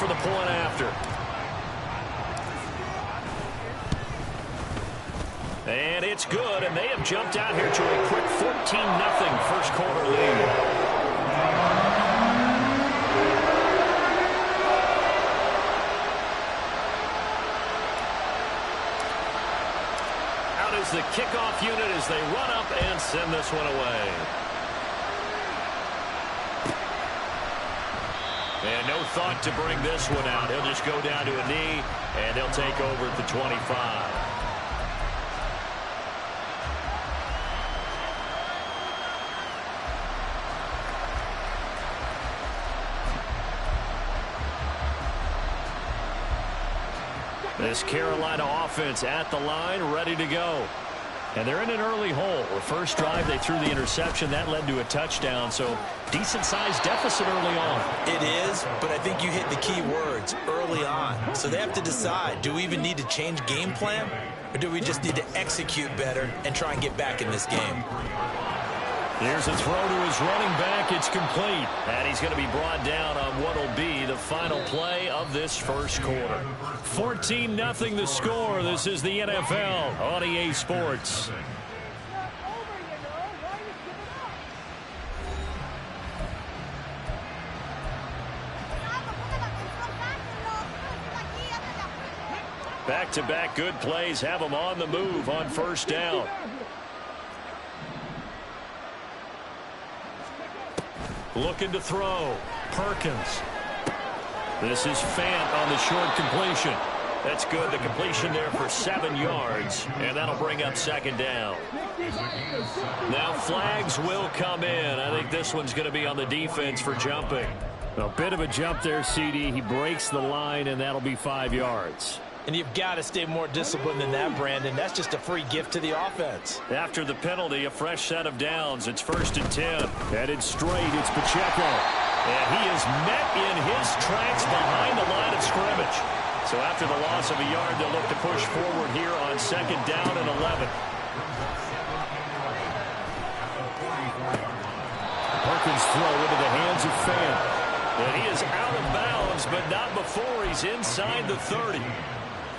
for the point after. And it's good, and they have jumped out here to a quick 14-0 first quarter lead. Out is the kickoff unit as they run up and send this one away. And no thought to bring this one out. He'll just go down to a knee, and they'll take over at the 25. This Carolina offense at the line, ready to go. And they're in an early hole. The first drive, they threw the interception. That led to a touchdown, so decent-sized deficit early on. It is, but I think you hit the key words, early on. So they have to decide, do we even need to change game plan, or do we just need to execute better and try and get back in this game? Here's a throw to his running back. It's complete. And he's going to be brought down on what will be the final play of this first quarter. 14-0 the score. This is the NFL on EA Sports. Back-to-back good plays have them on the move on first down. Looking to throw. Perkins. This is Fant on the short completion. That's good. The completion there for 7 yards. And that'll bring up second down. Now flags will come in. I think this one's going to be on the defense for jumping. A bit of a jump there, CD. He breaks the line, and that'll be 5 yards. And you've got to stay more disciplined than that, Brandon. That's just a free gift to the offense. After the penalty, a fresh set of downs. It's 1st and 10. Headed straight, it's Pacheco. And he is met in his tracks behind the line of scrimmage. So after the loss of a yard, they'll look to push forward here on 2nd down and 11. Perkins throw into the hands of Fant. And he is out of bounds, but not before he's inside the 30.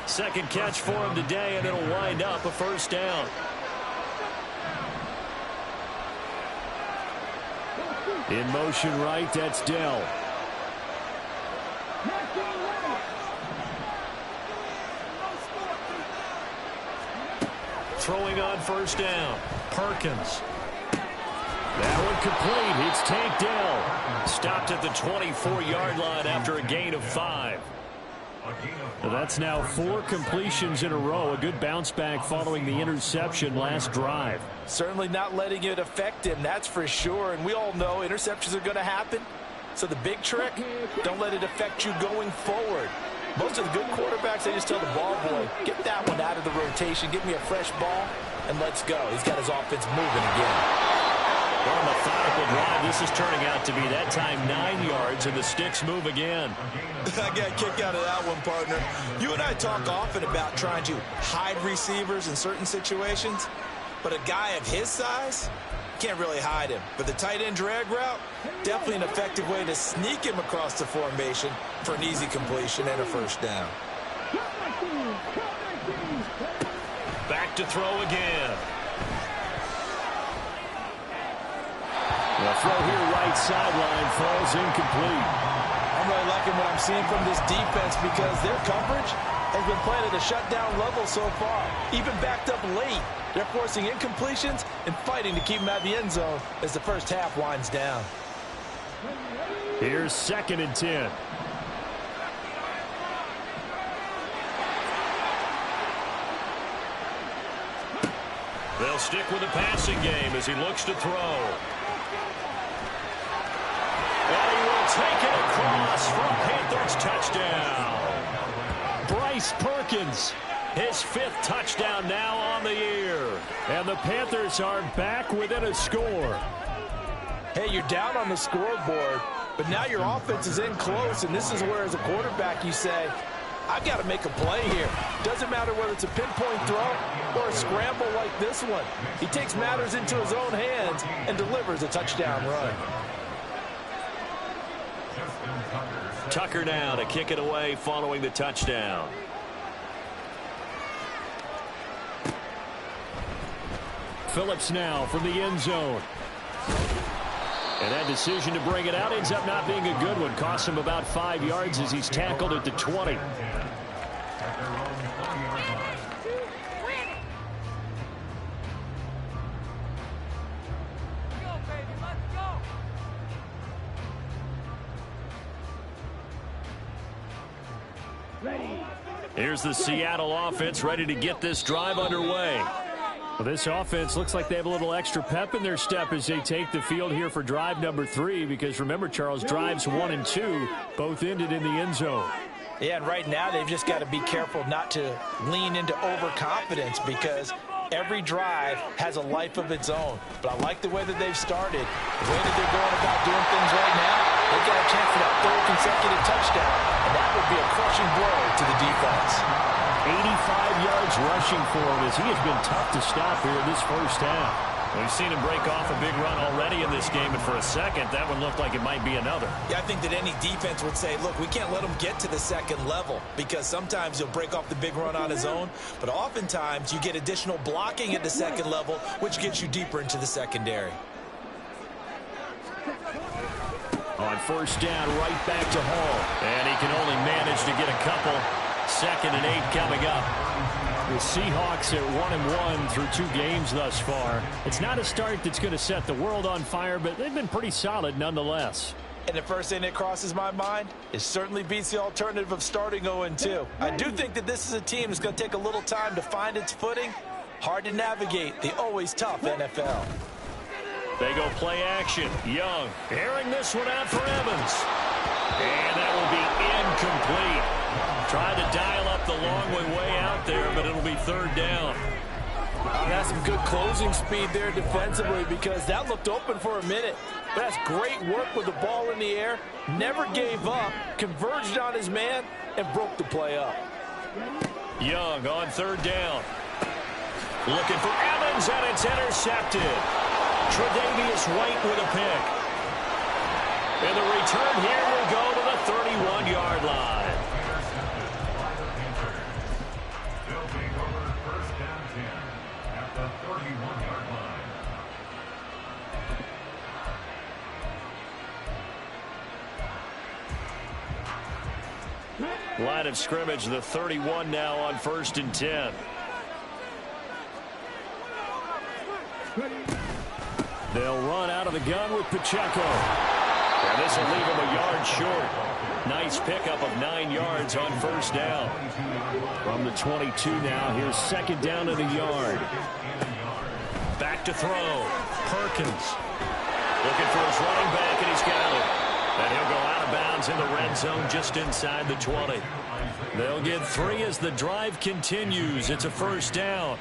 Second catch for him today, and it'll wind up a first down. In motion right, that's Dell. Throwing on first down. Perkins. That one complete. It's Tank Dell. Stopped at the 24-yard line after a gain of 5. Well, that's now 4 completions in a row. A good bounce back following the interception last drive. Certainly not letting it affect him, that's for sure. And we all know interceptions are going to happen. So the big trick, don't let it affect you going forward. Most of the good quarterbacks, they just tell the ball boy, get that one out of the rotation, give me a fresh ball, and let's go. He's got his offense moving again. Well, a methodical drive. This is turning out to be that time 9 yards, and the sticks move again. I got a kick out of that one, partner. You and I talk often about trying to hide receivers in certain situations, but a guy of his size, can't really hide him. But the tight end drag route, definitely an effective way to sneak him across the formation for an easy completion and a first down. Back to throw again. The throw here right sideline falls incomplete. I'm really liking what I'm seeing from this defense because their coverage has been playing at a shutdown level so far. Even backed up late, they're forcing incompletions and fighting to keep them out of the end zone as the first half winds down. Here's 2nd and 10. They'll stick with the passing game as he looks to throw. And he will take it across for a Panthers touchdown. Bryce Perkins, his 5th touchdown now on the year. And the Panthers are back within a score. Hey, you're down on the scoreboard, but now your offense is in close, and this is where, as a quarterback, you say, I've got to make a play here. Doesn't matter whether it's a pinpoint throw or a scramble like this one. He takes matters into his own hands and delivers a touchdown run. Tucker now to kick it away following the touchdown. Phillips now from the end zone. And that decision to bring it out ends up not being a good one. Costs him about 5 yards as he's tackled at the 20. Here's the Seattle offense ready to get this drive underway. Well, this offense looks like they have a little extra pep in their step as they take the field here for drive number 3, because remember, Charles, drives 1 and 2 both ended in the end zone. Yeah, and right now they've just got to be careful not to lean into overconfidence, because every drive has a life of its own. But I like the way that they've started, the way that they're going about doing things right now. They've got a chance for that 3rd consecutive touchdown, and that would be a crushing blow to the defense. 85 yards rushing for him as he has been tough to stop here in this first half. We've seen him break off a big run already in this game, and for a second, that one looked like it might be another. Yeah, I think that any defense would say, look, we can't let him get to the second level, because sometimes he'll break off the big run on his own, but oftentimes you get additional blocking at the second level, which gets you deeper into the secondary. On first down, right back to Hall, and he can only manage to get a couple. 2nd and 8 coming up. The Seahawks at 1-1 through 2 games thus far. It's not a start that's going to set the world on fire, but they've been pretty solid nonetheless. And the first thing that crosses my mind is certainly beats the alternative of starting 0-2. I do think that this is a team that's going to take a little time to find its footing. Hard to navigate the always tough NFL. They go play action. Young airing this one out for Evans. And that will be incomplete. Tried to dial up the long way out there, but it'll be 3rd down. That's some good closing speed there defensively, because that looked open for a minute. But that's great work with the ball in the air. Never gave up, converged on his man, and broke the play up. Young on 3rd down. Looking for Evans, and it's intercepted. Tre'Davious White with a pick. And the return here will go to the 31-yard line. Line of scrimmage, the 31 now on 1st and 10. They'll run out of the gun with Pacheco. And this will leave him a yard short. Nice pickup of 9 yards on 1st down. From the 22 now, here's 2nd down to the yard. Back to throw. Perkins looking for his running back, and he's got it. And he'll go out of bounds in the red zone just inside the 20. They'll get 3 as the drive continues. It's a 1st down.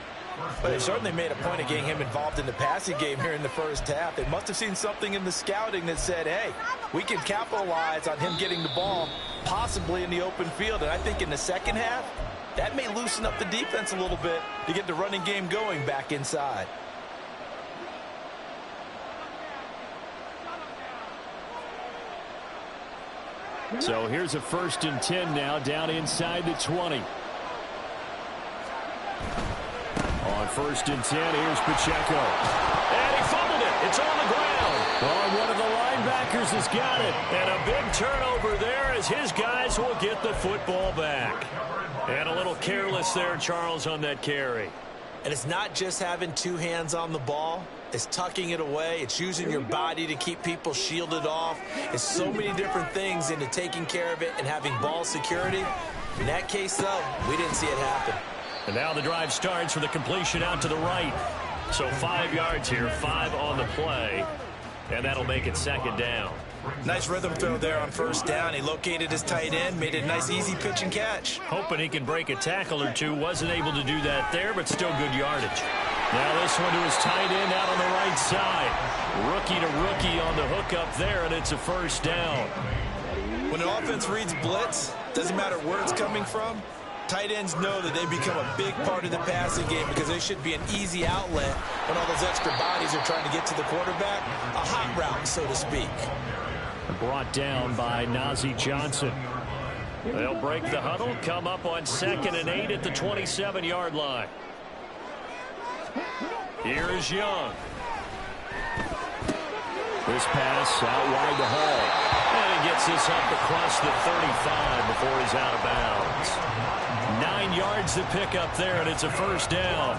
But they certainly made a point of getting him involved in the passing game here in the first half. They must have seen something in the scouting that said, hey, we can capitalize on him getting the ball possibly in the open field. And I think in the second half, that may loosen up the defense a little bit to get the running game going back inside. So here's a 1st and 10 now, down inside the 20. On 1st and 10, here's Pacheco. And he fumbled it. It's on the ground. Oh, one of the linebackers has got it. And a big turnover there as his guys will get the football back. And a little careless there, Charles, on that carry. And it's not just having 2 hands on the ball. It's tucking it away. It's using your body to keep people shielded off. It's so many different things into taking care of it and having ball security. In that case, though, we didn't see it happen. And now the drive starts with a completion out to the right. So 5 yards here, 5 on the play. And that'll make it 2nd down. Nice rhythm throw there on 1st down. He located his tight end, made it a nice easy pitch and catch. Hoping he can break a tackle or two. Wasn't able to do that there, but still good yardage. Now this one to his tight end out on the right side. Rookie to rookie on the hook up there, and it's a 1st down. When an offense reads blitz, doesn't matter where it's coming from, tight ends know that they become a big part of the passing game because they should be an easy outlet when all those extra bodies are trying to get to the quarterback. A hot route, so to speak. Brought down by Nazeeh Johnson. They'll break the huddle, come up on 2nd and 8 at the 27-yard line. Here's Young. This pass out wide to Hall. And he gets this up across the 35 before he's out of bounds. 9 yards to pick up there, and it's a first down.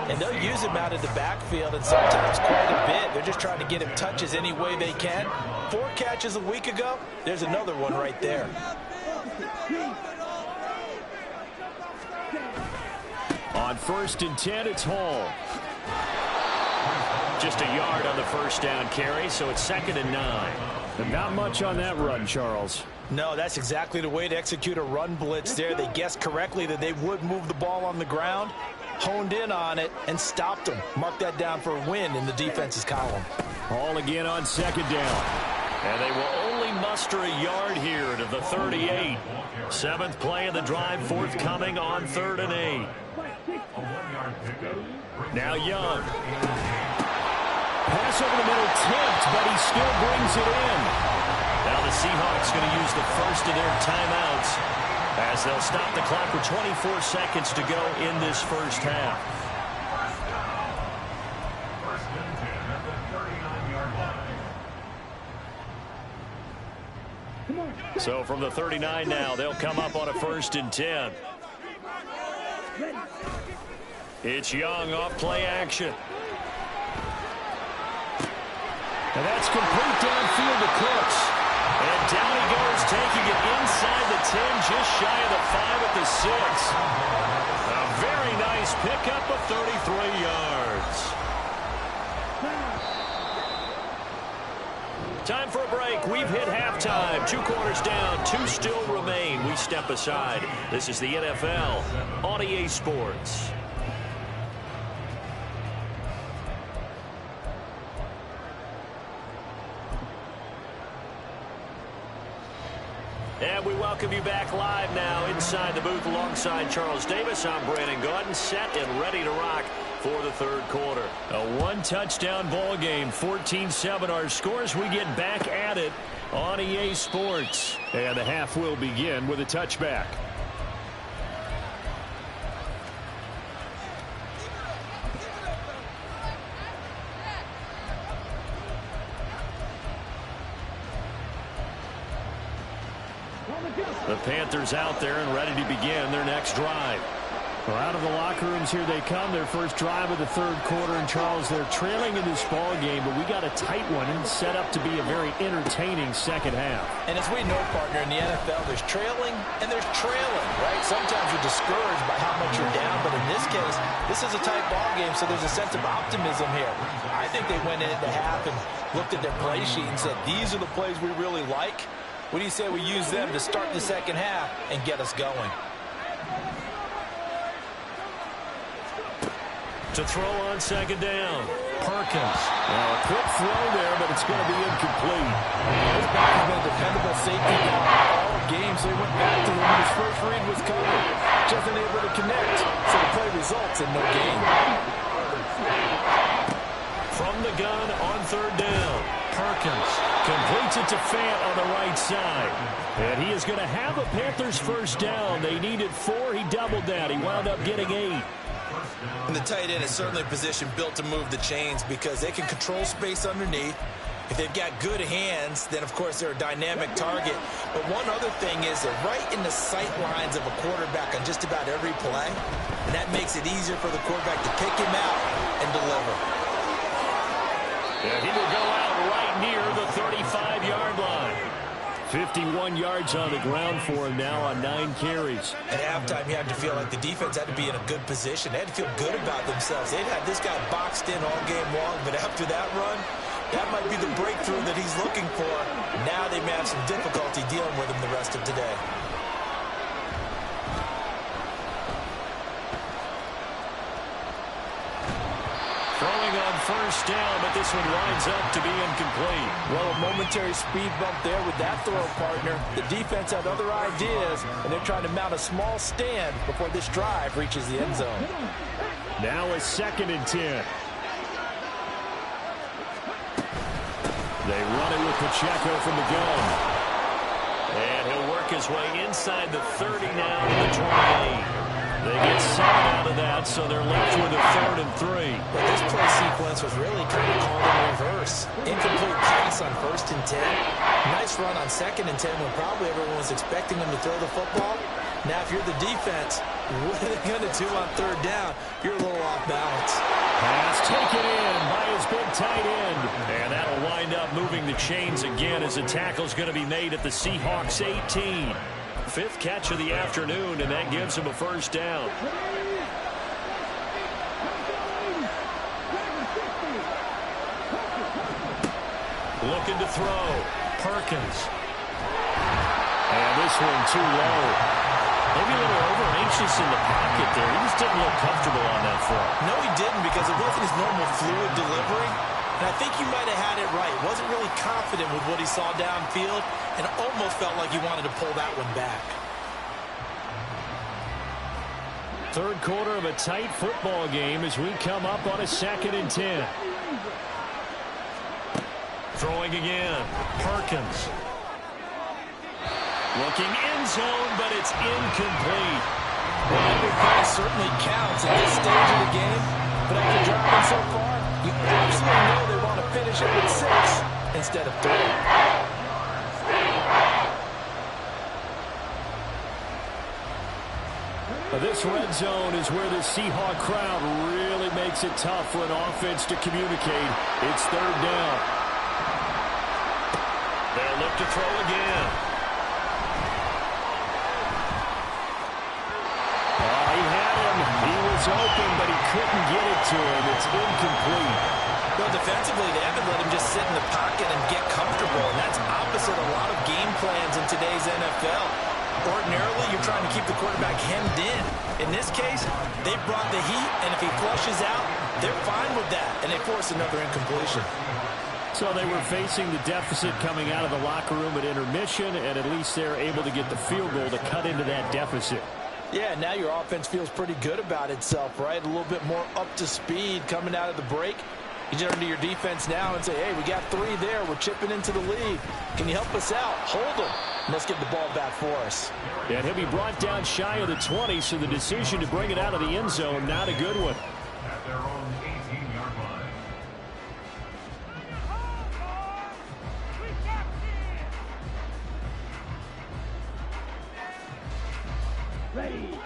And they'll use him out of the backfield, and sometimes quite a bit. They're just trying to get him touches any way they can. 4 catches a week ago. There's another one right there. On 1st and 10, it's Hall. Just a yard on the first down carry, so it's 2nd and 9. And not much on that run, Charles. No, that's exactly the way to execute a run blitz there. They guessed correctly that they would move the ball on the ground, honed in on it, and stopped them. Mark that down for a win in the defense's column. Hall again on 2nd down. And they will only muster a yard here to the 38. 7th play of the drive, forthcoming on 3rd and 8. Now Young. Pass over the middle, tipped, but he still brings it in. Now the Seahawks going to use the first of their timeouts as they'll stop the clock with 24 seconds to go in this first half. So from the 39 now, they'll come up on a 1st and 10. It's Young off play action. And that's complete downfield to Cooks. And down he goes, taking it inside the 10, just shy of the 5 at the 6. A very nice pickup of 33 yards. Time for a break. We've hit halftime. 2 quarters down, 2 still remain. We step aside. This is the NFL on EA Sports. And we welcome you back live now inside the booth alongside Charles Davis. I'm Brandon Gaudin, set and ready to rock for the 3rd quarter. A 1-touchdown ball game, 14-7 our scores. We get back at it on EA Sports. And the half will begin with a touchback. The Panthers out there and ready to begin their next drive. Well, out of the locker rooms here they come. Their first drive of the 3rd quarter. And Charles, they're trailing in this ball game, but we got a tight one and set up to be a very entertaining second half. And as we know, partner, in the NFL, there's trailing and there's trailing, right? Sometimes you're discouraged by how much you're down, but in this case, this is a tight ball game, so there's a sense of optimism here. I think they went into half and looked at their play sheet and said, these are the plays we really like. What do you say we use them to start the second half and get us going? To throw on 2nd down, Perkins. Well, a quick throw there, but it's going to be incomplete. This back has been a dependable safety now all game, so he went back to him when his first read was covered. Just unable to connect, so the play results in no gain. From the gun on 3rd down, Perkins completes it to Fant on the right side. And he is going to have a Panthers first down. They needed 4. He doubled that. He wound up getting 8. And the tight end is certainly a position built to move the chains because they can control space underneath. If they've got good hands, then, of course, they're a dynamic target. But one other thing is they're right in the sight lines of a quarterback on just about every play. And that makes it easier for the quarterback to pick him out and deliver. And he will go out right near the 35-yard line. 51 yards on the ground for him now on 9 carries. At halftime, you had to feel like the defense had to be in a good position. They had to feel good about themselves. They'd had this guy boxed in all game long, but after that run, that might be the breakthrough that he's looking for. Now they may have some difficulty dealing with him the rest of today. Throwing on first down, but this one winds up to be incomplete. Well, a momentary speed bump there with that throw, partner. The defense had other ideas, and they're trying to mount a small stand before this drive reaches the end zone. Now a 2nd and 10. They run it with Pacheco from the gun. And he'll work his way inside the 30 now to the 28. They get 7 out of that, so they're left with a 3rd and 3. But this play sequence was really kind of called in reverse. Incomplete pass on 1st and 10. Nice run on 2nd and 10 when probably everyone was expecting them to throw the football. Now, if you're the defense, what are they going to do on 3rd down? You're a little off balance. Pass taken in by his big tight end. And that'll wind up moving the chains again as the tackle's going to be made at the Seahawks 18. 5th catch of the afternoon, and that gives him a 1st down. Looking to throw. Perkins. And this one too low. Maybe a little over-anxious in the pocket there. He just didn't look comfortable on that throw. No, he didn't, because it wasn't his normal fluid delivery. And I think he might have had it right. Wasn't really confident with what he saw downfield and almost felt like he wanted to pull that one back. 3rd quarter of a tight football game as we come up on a 2nd and 10. Throwing again. Perkins. Looking end zone, but it's incomplete. Well, every pass certainly counts at this stage of the game. But after dropping so far, you absolutely know they want to finish it with 6 instead of 3. This red zone is where the Seahawk crowd really makes it tough for an offense to communicate. It's 3rd down. They'll look to throw again. He had him. He was open, but he couldn't get it to him. It's incomplete. Well, defensively, they haven't let him just sit in the pocket and get comfortable, and that's opposite a lot of game plans in today's NFL. Ordinarily, you're trying to keep the quarterback hemmed in. In this case, they brought the heat, and if he flushes out, they're fine with that, and they force another incompletion. So they were facing the deficit coming out of the locker room at intermission, and at least they're able to get the field goal to cut into that deficit. Yeah, now your offense feels pretty good about itself, right? A little bit more up to speed coming out of the break. You turn to your defense now and say, hey, we got 3 there. We're chipping into the lead. Can you help us out? Hold them. Let's get the ball back for us. And he'll be brought down shy of the 20, so the decision to bring it out of the end zone, not a good one. At their own 18-yard line.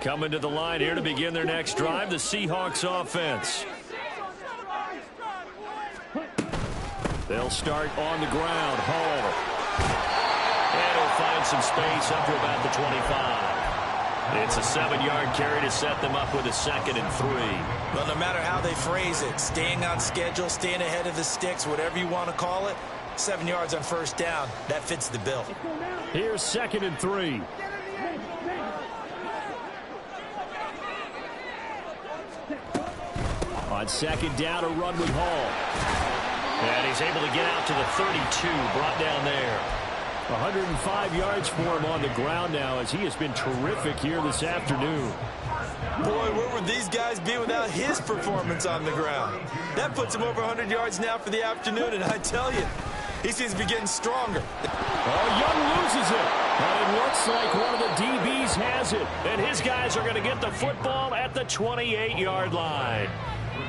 Coming to the line here to begin their next drive, the Seahawks offense. They'll start on the ground. Hall. And he'll find some space up to about the 25. It's a 7-yard carry to set them up with a 2nd and 3. Well, no matter how they phrase it, staying on schedule, staying ahead of the sticks, whatever you want to call it, 7 yards on 1st down, that fits the bill. Here's 2nd and 3. On 2nd down, a run with Hall. And he's able to get out to the 32, brought down there. 105 yards for him on the ground now as he has been terrific here this afternoon. Boy, where would these guys be without his performance on the ground? That puts him over 100 yards now for the afternoon, and I tell you, he seems to be getting stronger. Oh, Young loses it. But it looks like one of the DBs has it. And his guys are going to get the football at the 28-yard line.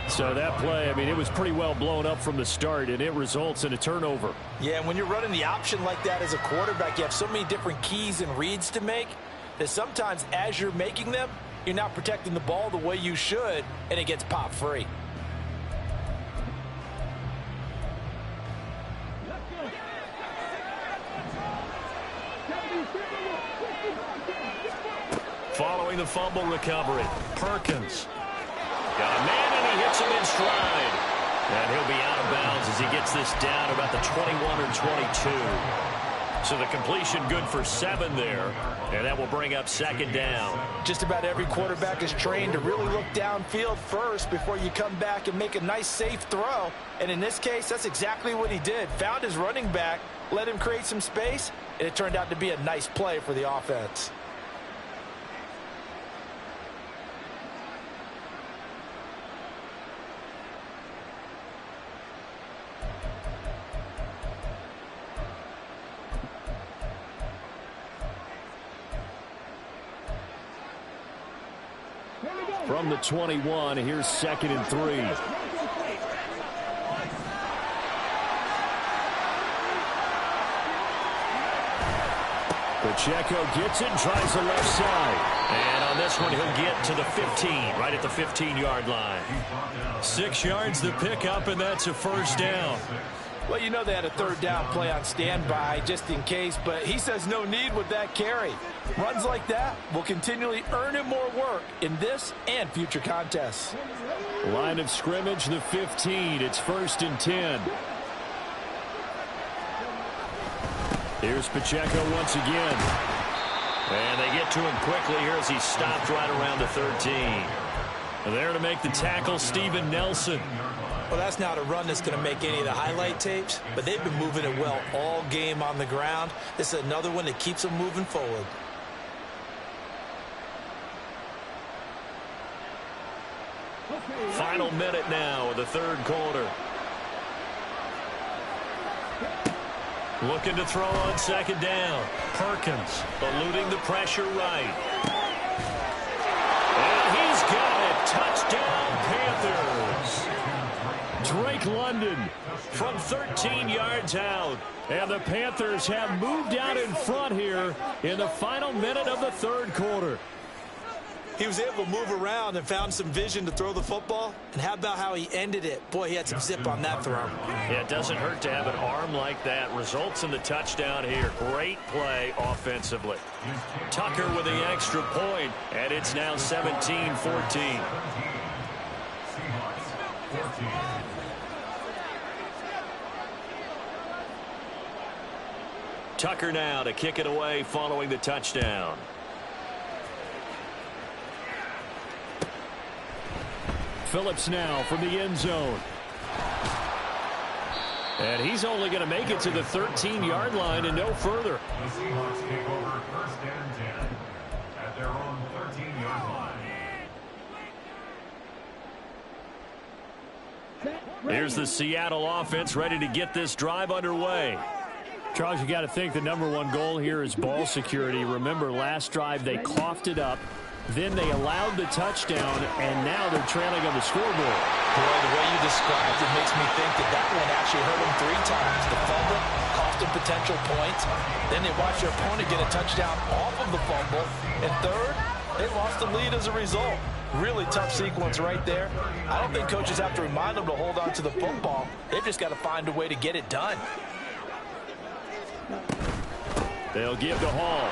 So that play, I mean, it was pretty well blown up from the start, and it results in a turnover. Yeah, and when you're running the option like that as a quarterback, you have so many different keys and reads to make that sometimes as you're making them, you're not protecting the ball the way you should, and it gets popped free. Following the fumble recovery, Perkins. Got a man, and he hits him in stride. And he'll be out of bounds as he gets this down about the 21 or 22. So the completion good for 7 there, and that will bring up 2nd down. Just about every quarterback is trained to really look downfield first before you come back and make a nice, safe throw. And in this case, that's exactly what he did. Found his running back, let him create some space, and it turned out to be a nice play for the offense. From the 21, here's 2nd and 3. Pacheco gets it and tries the left side. And on this one, he'll get to the 15, right at the 15-yard line. 6 yards to pick up, and that's a first down. Well, you know they had a third down play on standby just in case, but he says no need with that carry. Runs like that will continually earn him more work in this and future contests. Line of scrimmage, the 15. It's 1st and 10. Here's Pacheco once again. And they get to him quickly here as he stopped right around the 13. There to make the tackle, Steven Nelson. Well, that's not a run that's going to make any of the highlight tapes, but they've been moving it well all game on the ground. This is another one that keeps them moving forward. Final minute now of the third quarter. Looking to throw on 2nd down. Perkins eluding the pressure right. And he's got it. Touchdown, Panthers. Drake London from 13 yards out. And the Panthers have moved out in front here in the final minute of the third quarter. He was able to move around and found some vision to throw the football. And how about how he ended it? Boy, he had some zip on that throw. Yeah, it doesn't hurt to have an arm like that. Results in the touchdown here. Great play offensively. Tucker with the extra point, and it's now 17-14. Tucker now to kick it away following the touchdown. Phillips now from the end zone. And he's only going to make it to the 13-yard line and no further. The Seahawks take over 1st and 10 at their own 13-yard line. Here's the Seattle offense ready to get this drive underway. Charles, you got to think the #1 goal here is ball security. Remember, last drive they coughed it up. Then they allowed the touchdown, and now they're trailing on the scoreboard. Boy, the way you described it makes me think that that one actually hurt them 3 times. The fumble cost them potential points. Then they watched their opponent get a touchdown off of the fumble. And third, they lost the lead as a result. Really tough sequence right there. I don't think coaches have to remind them to hold on to the football. They've just got to find a way to get it done. They'll give to Hall.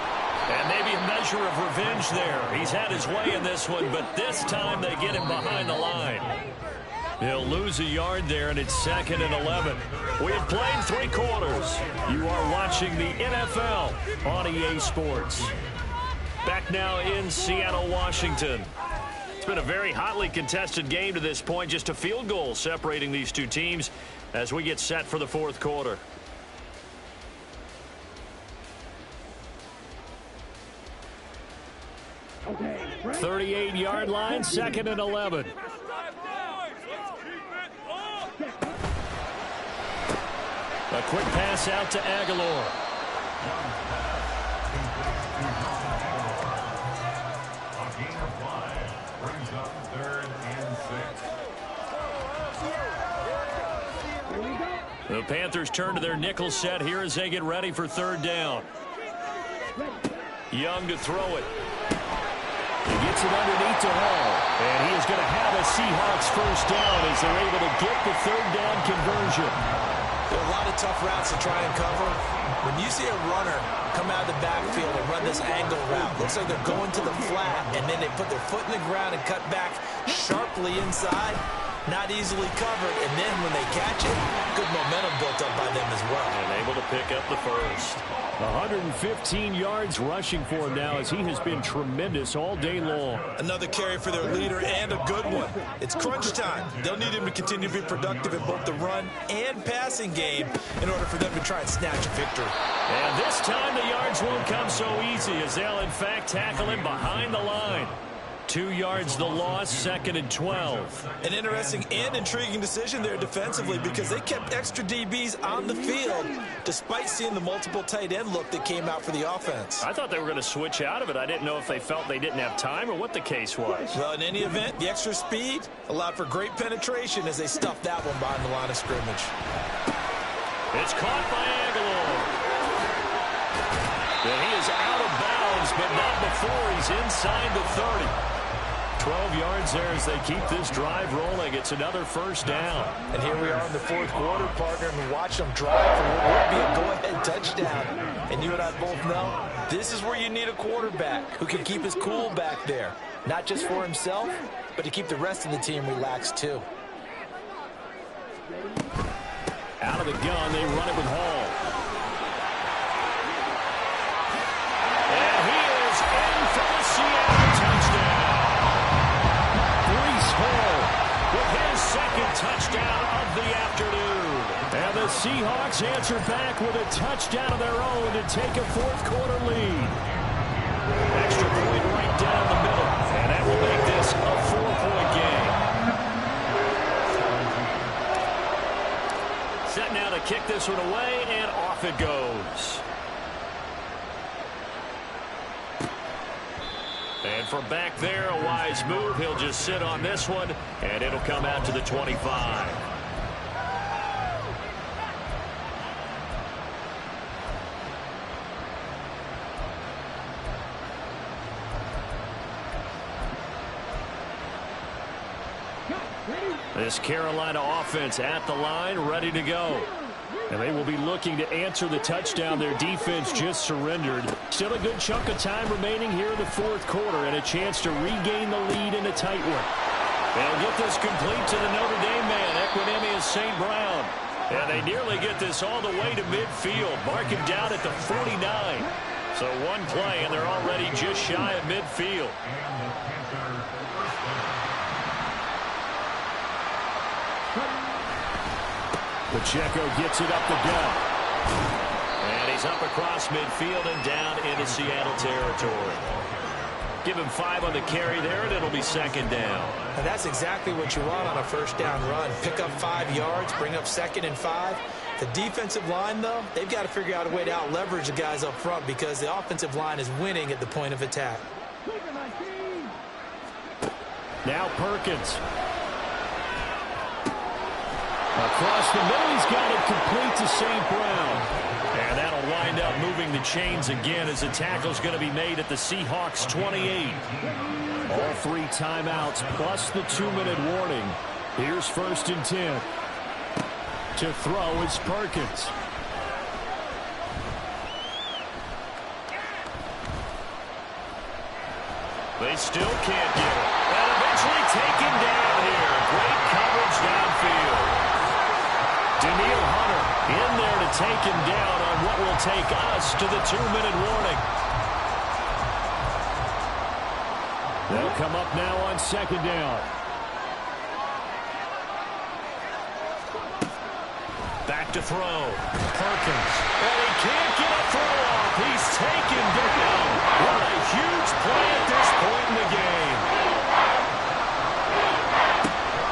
And maybe a measure of revenge there. He's had his way in this one, but this time they get him behind the line. He'll lose a yard there, and it's 2nd and 11. We have played 3 quarters. You are watching the NFL on EA Sports. Back now in Seattle, Washington. It's been a very hotly contested game to this point. Just a field goal separating these two teams as we get set for the fourth quarter. 38-yard line, 2nd and 11. A quick pass out to Aguilar. A gain of 5 brings up 3rd and 6. The Panthers turn to their nickel set here as they get ready for 3rd down. Young to throw it. He gets it underneath to Hall. And he is going to have a Seahawks first down as they're able to get the 3rd down conversion. There are a lot of tough routes to try and cover. When you see a runner come out of the backfield and run this angle route, looks like they're going to the flat, and then they put their foot in the ground and cut back sharply inside. Not easily covered, and then when they catch it, good momentum built up by them as well. And able to pick up the first. 115 yards rushing for him now as he has been tremendous all day long. Another carry for their leader and a good one. It's crunch time. They'll need him to continue to be productive in both the run and passing game in order for them to try and snatch a victory. And this time the yards won't come so easy as they'll in fact tackle him behind the line. 2 yards the loss, 2nd and 12. An interesting and intriguing decision there defensively because they kept extra DBs on the field despite seeing the multiple tight end look that came out for the offense. I thought they were going to switch out of it. I didn't know if they felt they didn't have time or what the case was. Well, in any event, the extra speed allowed for great penetration as they stuffed that one behind the line of scrimmage. It's caught by Aguilar. And he is out of bounds, but not before he's inside the 30. 12 yards there as they keep this drive rolling. It's another first down. And here we are in the fourth quarter, partner, and watch them drive for what would be a go-ahead touchdown. And you and I both know this is where you need a quarterback who can keep his cool back there. Not just for himself, but to keep the rest of the team relaxed too. Out of the gun, they run it with Hall. And he is in for the Seattle touchdown. Hall With his second touchdown of the afternoon. And the Seahawks answer back with a touchdown of their own to take a fourth-quarter lead. Extra point right down the middle. And that will make this a 4-point game. Set now to kick this one away, and off it goes. And from back there, a wise move. He'll just sit on this one, and it'll come out to the 25. This Carolina offense at the line, ready to go. And they will be looking to answer the touchdown their defense just surrendered. Still a good chunk of time remaining here in the fourth quarter and a chance to regain the lead in a tight one. They'll get this complete to the Notre Dame man, Equinemius St. Brown. And they nearly get this all the way to midfield. Mark him down at the 49. So one play, and they're already just shy of midfield. Pacheco gets it up the gut. And he's up across midfield and down into Seattle territory. Give him 5 on the carry there, and it'll be second down. And that's exactly what you want on a first down run. Pick up 5 yards, bring up 2nd and 5. The defensive line, though, they've got to figure out a way to out-leverage the guys up front because the offensive line is winning at the point of attack. Now Perkins. Across the middle, he's got it complete to St. Brown. And that'll wind up moving the chains again as the tackle's going to be made at the Seahawks 28. All 3 timeouts plus the 2-minute warning. Here's 1st and 10. To throw is Perkins. They still can't get it. And eventually taken down here. Great coverage downfield. Daniil Hunter in there to take him down on what will take us to the 2-minute warning. They'll come up now on 2nd down. Back to throw. Perkins. And he can't get a throw off. He's taken down. What a huge play at this point in the game.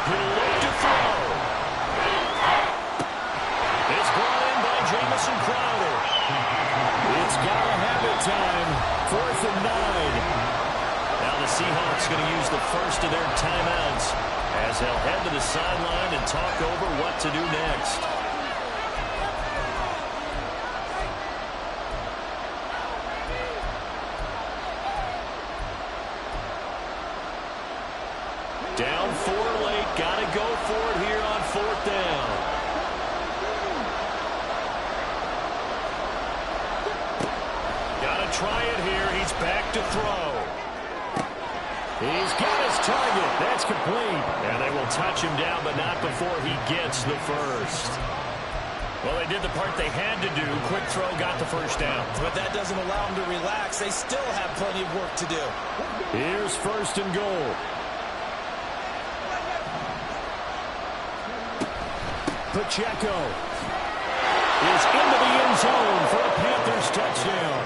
He'll look to throw. It's brought in by Jamison Crowder. It's got to have it time. 4th and 9. Now the Seahawks going to use the first of their timeouts as they'll head to the sideline and talk over what to do next. Down 4 late. Got to go for it here on 4th down. Got to try it here. He's back to throw. He's got his target. That's complete. And they will touch him down, but not before he gets the first. Well, they did the part they had to do. Quick throw got the first down. But that doesn't allow them to relax. They still have plenty of work to do. Here's 1st and goal. Pacheco is into the end zone for a Panthers touchdown.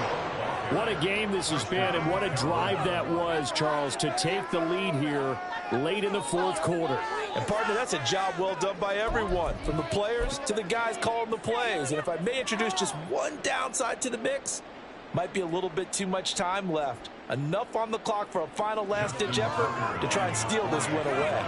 What a game this has been, and what a drive that was, Charles, to take the lead here late in the fourth quarter. And, partner, that's a job well done by everyone, from the players to the guys calling the plays. And if I may introduce just one downside to the mix, might be a little bit too much time left. Enough on the clock for a final last-ditch effort to try and steal this win away.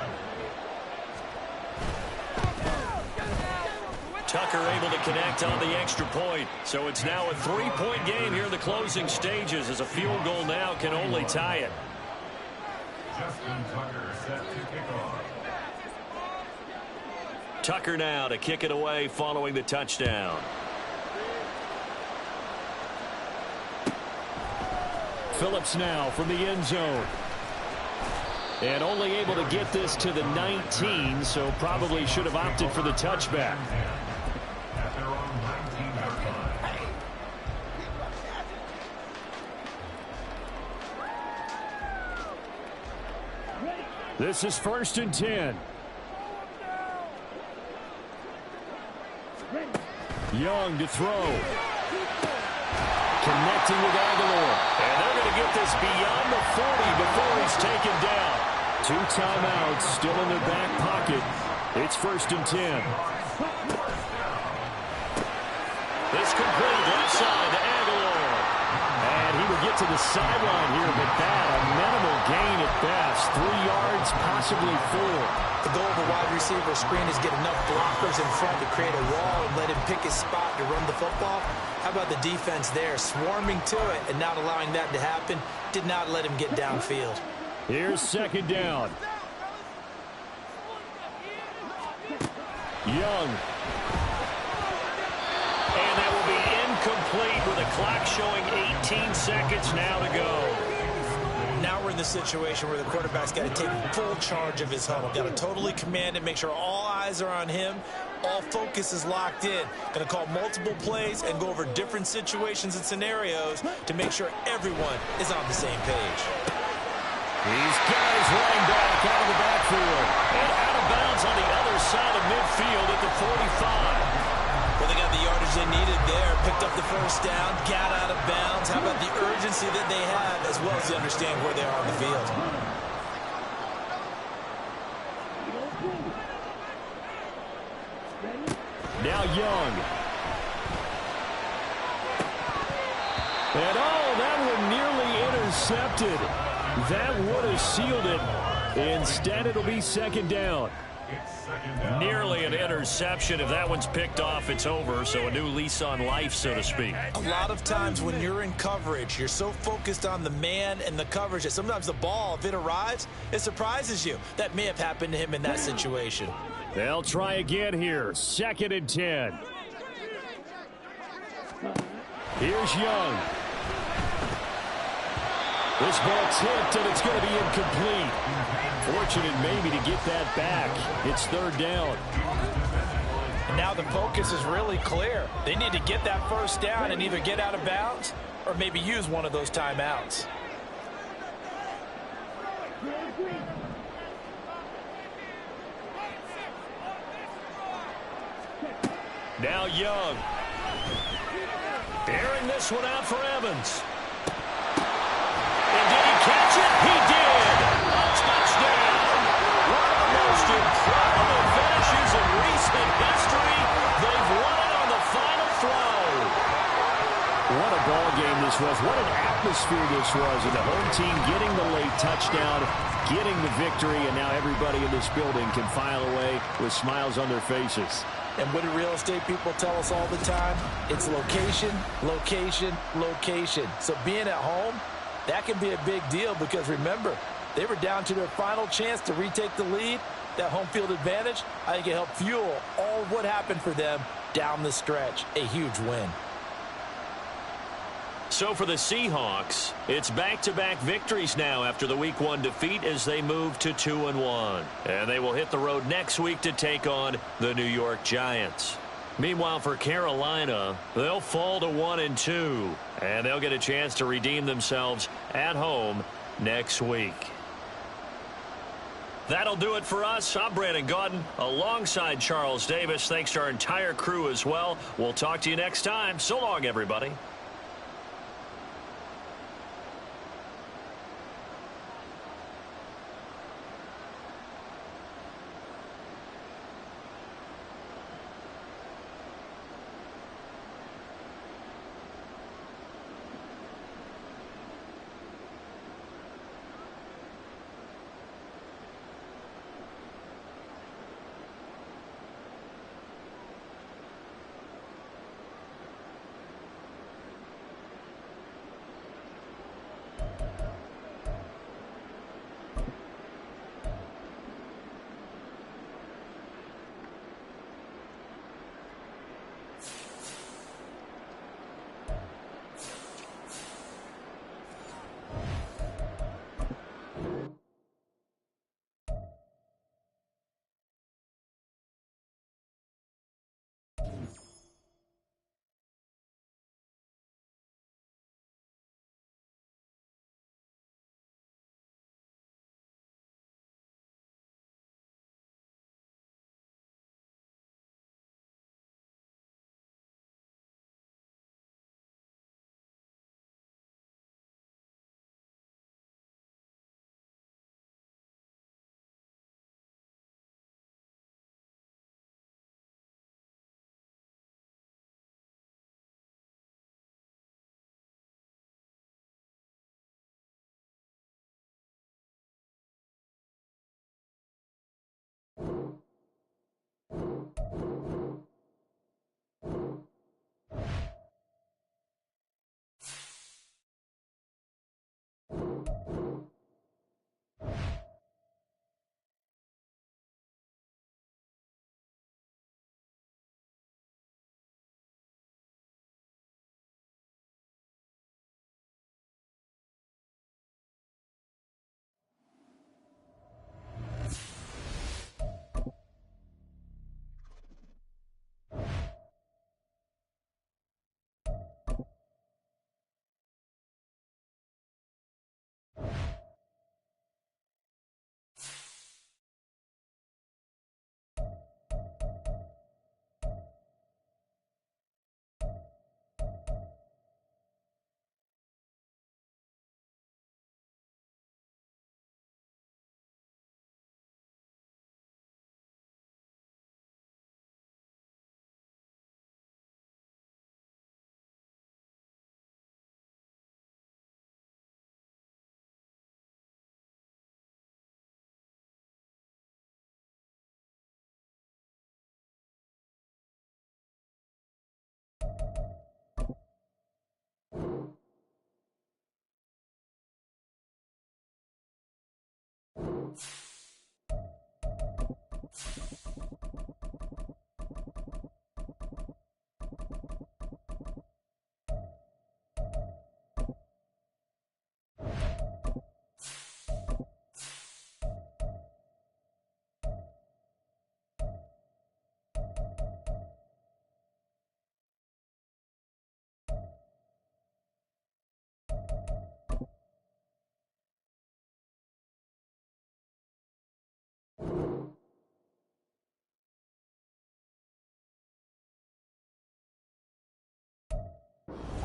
Tucker able to connect on the extra point. So it's now a 3-point game here in the closing stages, as a field goal now can only tie it. Justin Tucker set to kick off. Tucker now to kick it away following the touchdown. Phillips now from the end zone. And only able to get this to the 19, so probably should have opted for the touchback. At their own 19-yard line. This is 1st and 10. Young to throw. Connecting with Aguilar. And they're going to get this beyond the 40 before he's taken down. 2 timeouts still in their back pocket. It's 1st and 10. This complete left side to Aguilar. And he will get to the sideline here, but that a minimal gain at best. 3 yards, possibly 4. The goal of a wide receiver screen is get enough blockers in front to create a wall and let him pick his spot to run the football. How about the defense there, swarming to it and not allowing that to happen? Did not let him get downfield. Here's 2nd down. Young. And that will be incomplete with a clock showing 18 seconds now to go. Now we're in the situation where the quarterback's got to take full charge of his huddle. Got to totally command it, make sure all eyes are on him. All focus is locked in. Going to call multiple plays and go over different situations and scenarios to make sure everyone is on the same page. He's got his running back out of the backfield. And out of bounds on the other side of midfield at the 45. Well, they got the yardage they needed there. Picked up the first down, got out of bounds. How about the urgency that they have, as well as they understand where they are on the field? Now Young. And that one nearly intercepted. That would have sealed it. Instead, it'll be 2nd down. Nearly an interception. If that one's picked off, it's over. So a new lease on life, so to speak. A lot of times when you're in coverage, you're so focused on the man and the coverage that sometimes the ball, if it arrives, it surprises you. That may have happened to him in that situation. They'll try again here. 2nd and 10. Here's Young. This ball tipped, and it's going to be incomplete. Fortunate maybe to get that back. It's 3rd down. And now the focus is really clear. They need to get that first down and either get out of bounds or maybe use one of those timeouts. Now Young. Airing this one out for Evans. And did he catch it? He did. A touchdown. One of the most incredible finishes in recent history. They've won it on the final throw. What a ball game this was. What an atmosphere this was. And the home team getting the late touchdown, getting the victory, and now everybody in this building can file away with smiles on their faces. And what do real estate people tell us all the time? It's location, location, location. So being at home, that can be a big deal because, remember, they were down to their final chance to retake the lead. That home field advantage, I think it helped fuel all of what happened for them down the stretch. A huge win. So for the Seahawks, it's back-to-back victories now after the Week 1 defeat as they move to 2-1. And they will hit the road next week to take on the New York Giants. Meanwhile, for Carolina, they'll fall to 1-2, and they'll get a chance to redeem themselves at home next week. That'll do it for us. I'm Brandon Gaudin alongside Charles Davis. Thanks to our entire crew as well. We'll talk to you next time. So long, everybody.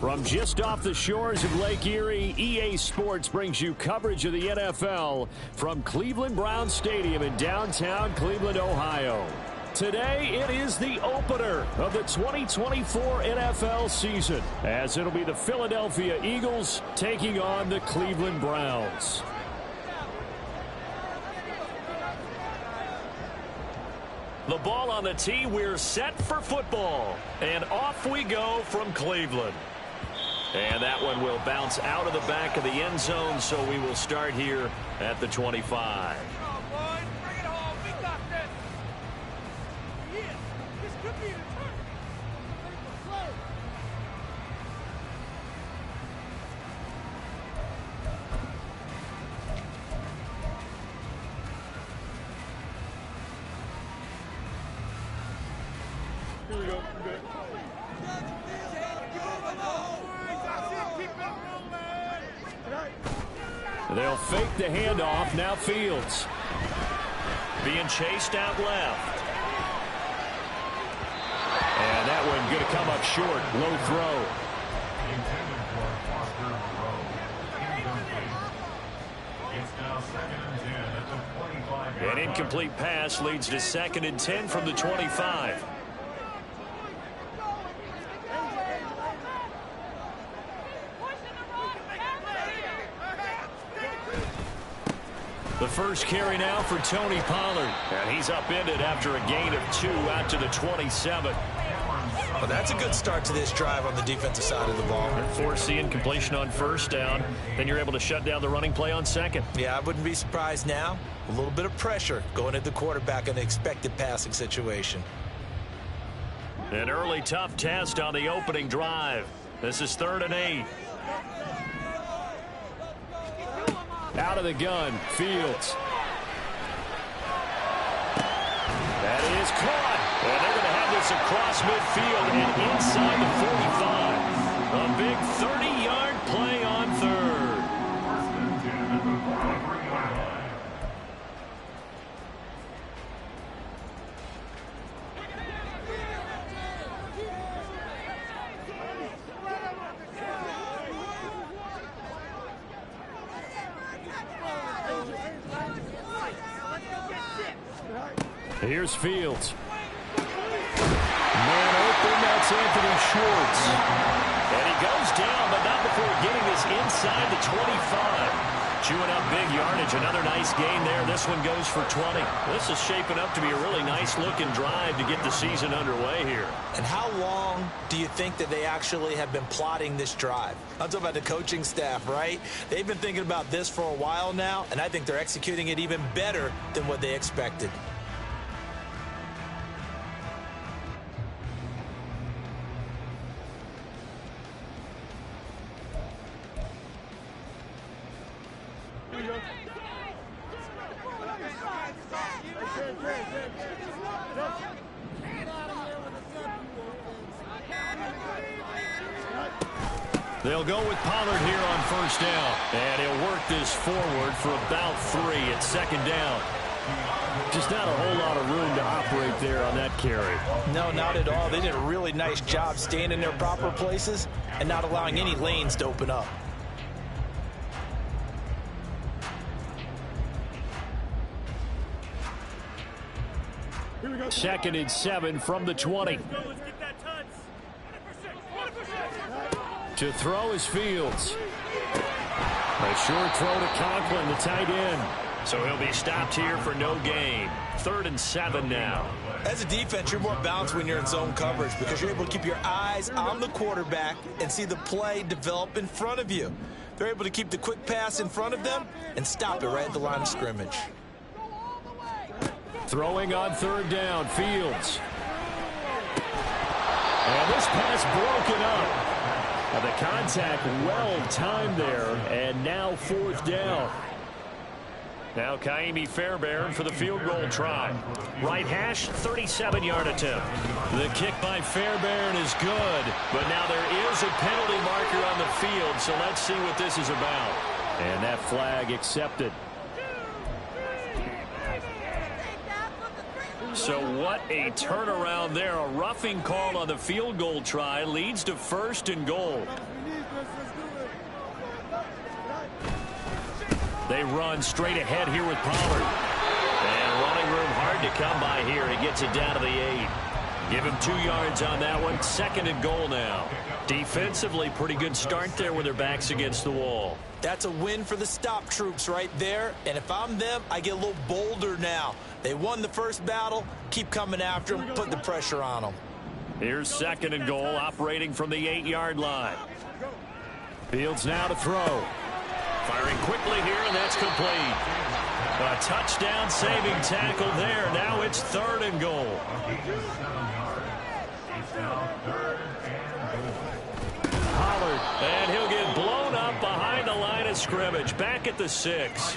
From just off the shores of Lake Erie, EA Sports brings you coverage of the NFL from Cleveland Browns Stadium in downtown Cleveland, Ohio. Today, it is the opener of the 2024 NFL season, as it'll be the Philadelphia Eagles taking on the Cleveland Browns. The ball on the tee, we're set for football. And off we go from Cleveland. And that one will bounce out of the back of the end zone, so we will start here at the 25. They'll fake the handoff. Now Fields. Being chased out left. And that one going to come up short. Low throw. Intended for Foster Moreau. Incomplete. It's now 2nd and 10 at the 25. An incomplete pass leads to 2nd and 10 from the 25. The first carry now for Tony Pollard. And he's upended after a gain of 2 out to the 27. Well, that's a good start to this drive on the defensive side of the ball. Force the incompletion on first down. Then you're able to shut down the running play on second. Yeah, I wouldn't be surprised now. A little bit of pressure going at the quarterback in an expected passing situation. An early tough test on the opening drive. This is 3rd and 8. Out of the gun, Fields. That is caught. And they're going to have this across midfield and inside the 45. A big 30-yard play on 3rd. 1st and 10 at the 43-yard line. Here's Fields. Man open, that's Anthony Schwartz. And he goes down, but not before getting this inside the 25. Chewing up big yardage. Another nice gain there. This one goes for 20. This is shaping up to be a really nice-looking drive to get the season underway here. And how long do you think that they actually have been plotting this drive? I'm talking about the coaching staff, right? They've been thinking about this for a while now, and I think they're executing it even better than what they expected. They'll go with Pollard here on first down. And he'll work this forward for about 3 at 2nd down. Just not a whole lot of room to operate there on that carry. No, not at all. They did a really nice job staying in their proper places and not allowing any lanes to open up. Second and 7 from the 20. To throw is Fields. A short throw to Conklin, the tight end. So he'll be stopped here for no gain. 3rd and 7 now. As a defense, you're more balanced when you're in zone coverage because you're able to keep your eyes on the quarterback and see the play develop in front of you. They're able to keep the quick pass in front of them and stop it right at the line of scrimmage. Throwing on 3rd down, Fields. And this pass broken up. The contact well timed there, and now 4th down. Now Kaimi Fairbairn for the field goal try. Right hash, 37-yard attempt. The kick by Fairbairn is good, but now there is a penalty marker on the field, so let's see what this is about. And that flag accepted. So what a turnaround there. A roughing call on the field goal try leads to 1st and goal. They run straight ahead here with Pollard. And running room hard to come by here. He gets it down to the 8. Give him 2 yards on that one. 2nd and goal now. Defensively, pretty good start there with their backs against the wall. That's a win for the stop troops right there. And if I'm them, I get a little bolder now. They won the first battle. Keep coming after them. Put the pressure on them. Here's 2nd and goal, operating from the 8-yard line. Fields now to throw. Firing quickly here, and that's complete. A touchdown saving tackle there. Now it's 3rd and goal. Pollard, and he'll get blown up behind the line of scrimmage. Back at the 6.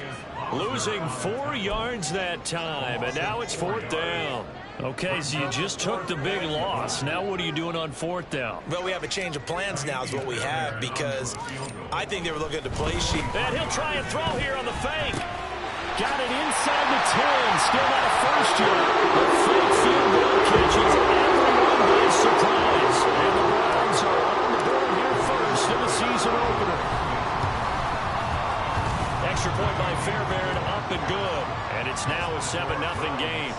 Losing 4 yards that time, and now it's 4th down. Okay, so you just took the big loss. Now what are you doing on 4th down? Well, we have a change of plans now is what we have, because I think they were looking at the play sheet. And he'll try and throw here on the fake. Got it inside the 10. Still not a first yard. The fake field goal catches everyone by surprise. And the Browns are on the board here first in the season opener. Extra point by Fairbairn, up and good. And it's now a 7-0 game.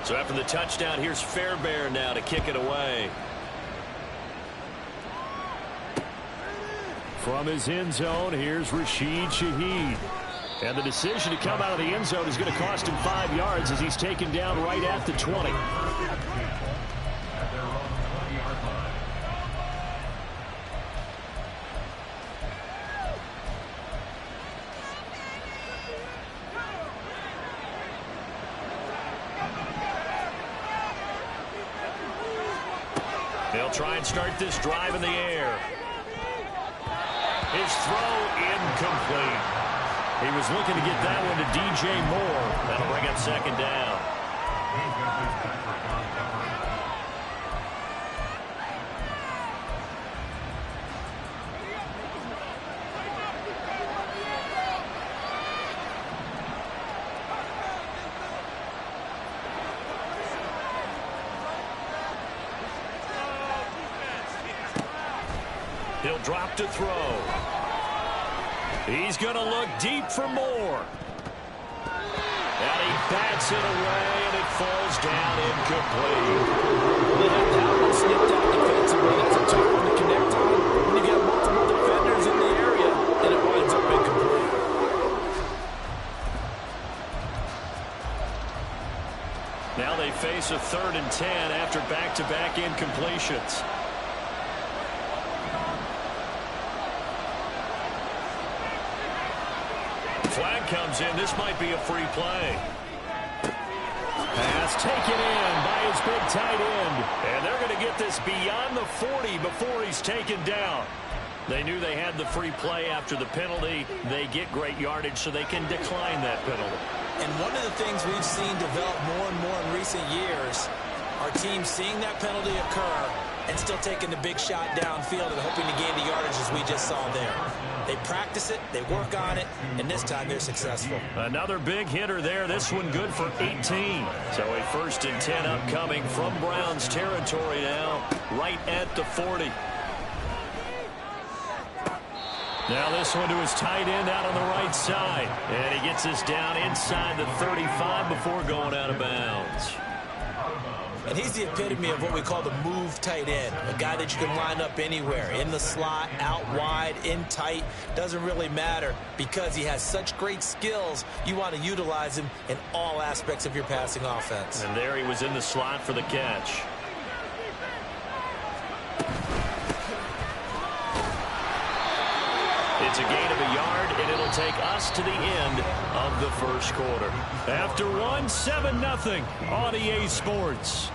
So after the touchdown, here's Fairbairn now to kick it away. From his end zone, here's Rashid Shaheed. And the decision to come out of the end zone is going to cost him 5 yards as he's taken down right at the 20. They'll try and start this drive in the air. His throw incomplete. He was looking to get that one to DJ Moore. That'll bring up 2nd down. He'll drop to throw. He's going to look deep for more. And he bats it away, and it falls down incomplete. That one snipped out defensively. That's a tough one to connect on when you get multiple defenders in the area, and it winds up incomplete. Now they face a 3rd and 10 after back-to-back incompletions. Flag comes in. This might be a free play. Pass taken in by his big tight end. And they're going to get this beyond the 40 before he's taken down. They knew they had the free play after the penalty. They get great yardage so they can decline that penalty. And one of the things we've seen develop more and more in recent years are teams seeing that penalty occur and still taking the big shot downfield and hoping to gain the yardage as we just saw there. They practice it, they work on it, and this time they're successful. Another big hitter there. This one good for 18. So a 1st and 10 upcoming from Browns territory now, right at the 40. Now this one to his tight end out on the right side. And he gets this down inside the 35 before going out of bounds. And he's the epitome of what we call the move tight end. A guy that you can line up anywhere, in the slot, out wide, in tight. Doesn't really matter because he has such great skills. You want to utilize him in all aspects of your passing offense. And there he was in the slot for the catch. It's a gain of a yard, and it'll take us to the end of the first quarter. After one, 7-0 on EA Sports.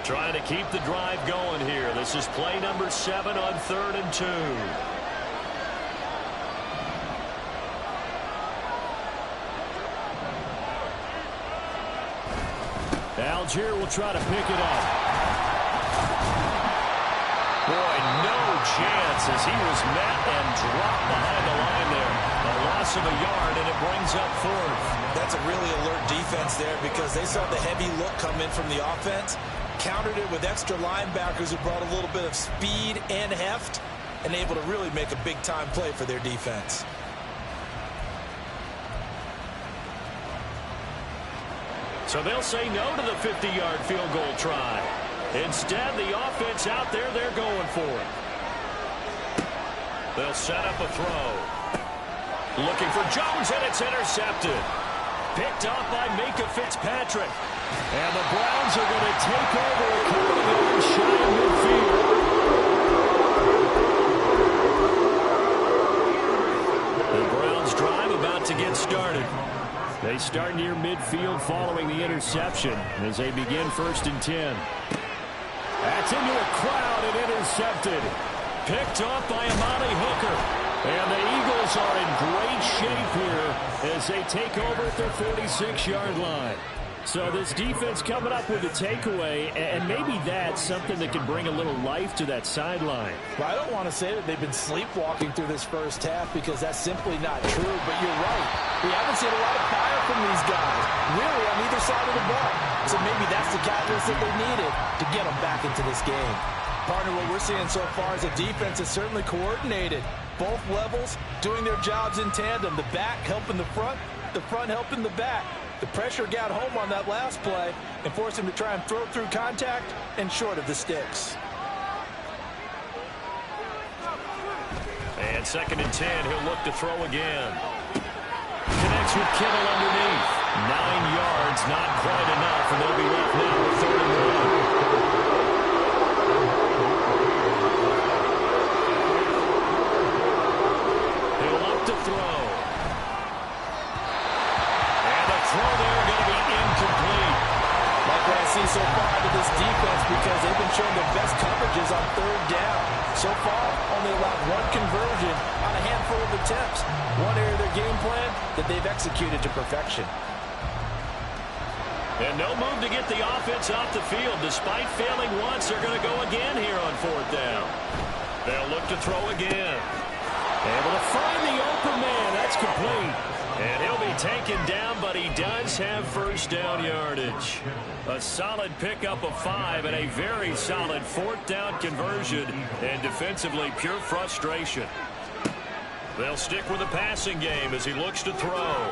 Trying to keep the drive going here. This is play number 7 on 3rd and 2. Algier will try to pick it up. Boy, no chance as he was met and dropped behind the line there. A loss of a yard, and it brings up 4th. That's a really alert defense there because they saw the heavy look come in from the offense, countered it with extra linebackers who brought a little bit of speed and heft, and able to really make a big-time play for their defense. So they'll say no to the 50-yard field goal try. Instead, the offense out there, they're going for it. They'll set up a throw. Looking for Jones, and it's intercepted. Picked off by Micah Fitzpatrick. And the Browns are going to take over a couple of yards shy of midfield. The Browns drive about to get started. They start near midfield following the interception as they begin 1st and 10. That's into a crowd and intercepted. Picked off by Amani Hooker. And the Eagles are in great shape here as they take over at their 46-yard line. So this defense coming up with a takeaway, and maybe that's something that can bring a little life to that sideline. Well, I don't want to say that they've been sleepwalking through this first half because that's simply not true, but you're right. We haven't seen a lot of fire from these guys, really, on either side of the ball. So maybe that's the catalyst that they needed to get them back into this game. Partner, what we're seeing so far is a defense that's certainly coordinated. Both levels doing their jobs in tandem. The back helping the front helping the back. The pressure got home on that last play and forced him to try and throw through contact and short of the sticks. And 2nd and 10, he'll look to throw again. Connects with Kittle underneath. 9 yards, not quite enough, and they'll be left now with 3rd and 1. He'll look to throw. And the throw there going to be incomplete. Like what I see so far out of this defense because they've been showing their best coverages on 3rd down. So far, only allowed 1 conversion on a handful of attempts. One area of their game plan that they've executed to perfection. And no move to get the offense off the field. Despite failing once, they're going to go again here on 4th down. They'll look to throw again. Able to find the open man. That's complete. And he'll be taken down, but he does have 1st down yardage. A solid pickup of 5 and a very solid 4th down conversion. And defensively, pure frustration. They'll stick with the passing game as he looks to throw.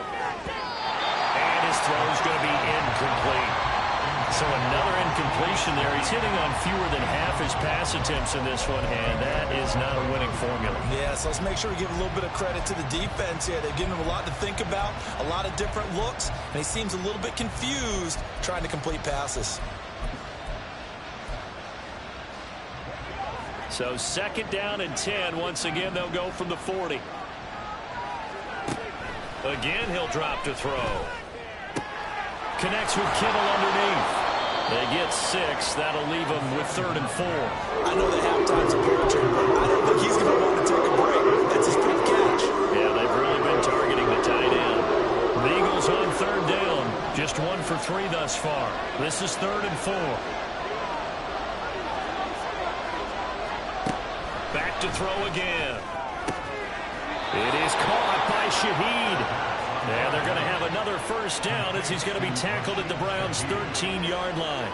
And his throw's going to be incomplete. So another incompletion there. He's hitting on fewer than half his pass attempts in this one, and that is not a winning formula. Yeah, so let's make sure we give a little bit of credit to the defense here. They've given him a lot to think about, a lot of different looks, and he seems a little bit confused trying to complete passes. So 2nd down and 10. Once again, they'll go from the 40. Again, he'll drop to throw. Connects with Kittle underneath. They get 6. That'll leave them with 3rd and 4. I know that halftime's a poetry, but I don't think he's going to want to take a break. That's his fifth catch. Yeah, they've really been targeting the tight end. The Eagles on 3rd down. Just 1 for 3 thus far. This is 3rd and 4. Back to throw again. It is caught by Shaheed. And they're going to have another 1st down as he's going to be tackled at the Browns' 13-yard line.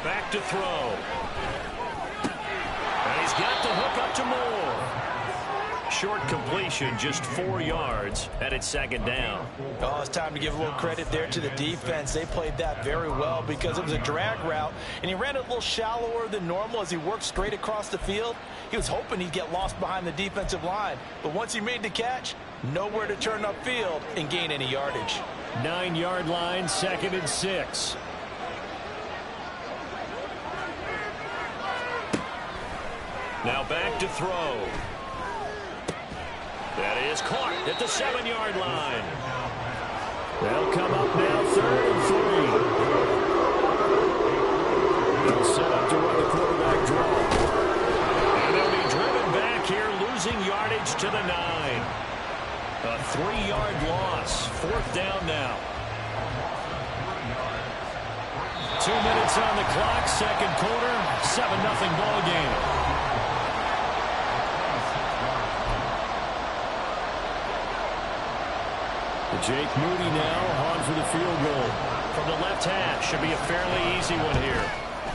Back to throw. And he's got the hook up to Moore. Short completion, just 4 yards, and it's 2nd down. Oh, it's time to give a little credit there to the defense. They played that very well because it was a drag route, and he ran it a little shallower than normal as he worked straight across the field. He was hoping he'd get lost behind the defensive line, but once he made the catch, nowhere to turn upfield and gain any yardage. 9-yard line, 2nd and 6. Now back to throw. That is caught at the 7-yard line. They'll come up now, 3rd and 3. They'll set up to run the quarterback draw. And they'll be driven back here, losing yardage to the 9. A 3-yard loss. 4th down now. 2 minutes on the clock, 2nd quarter, 7-0 ball game. Jake Moody now on for the field goal. From the left hash, should be a fairly easy one here.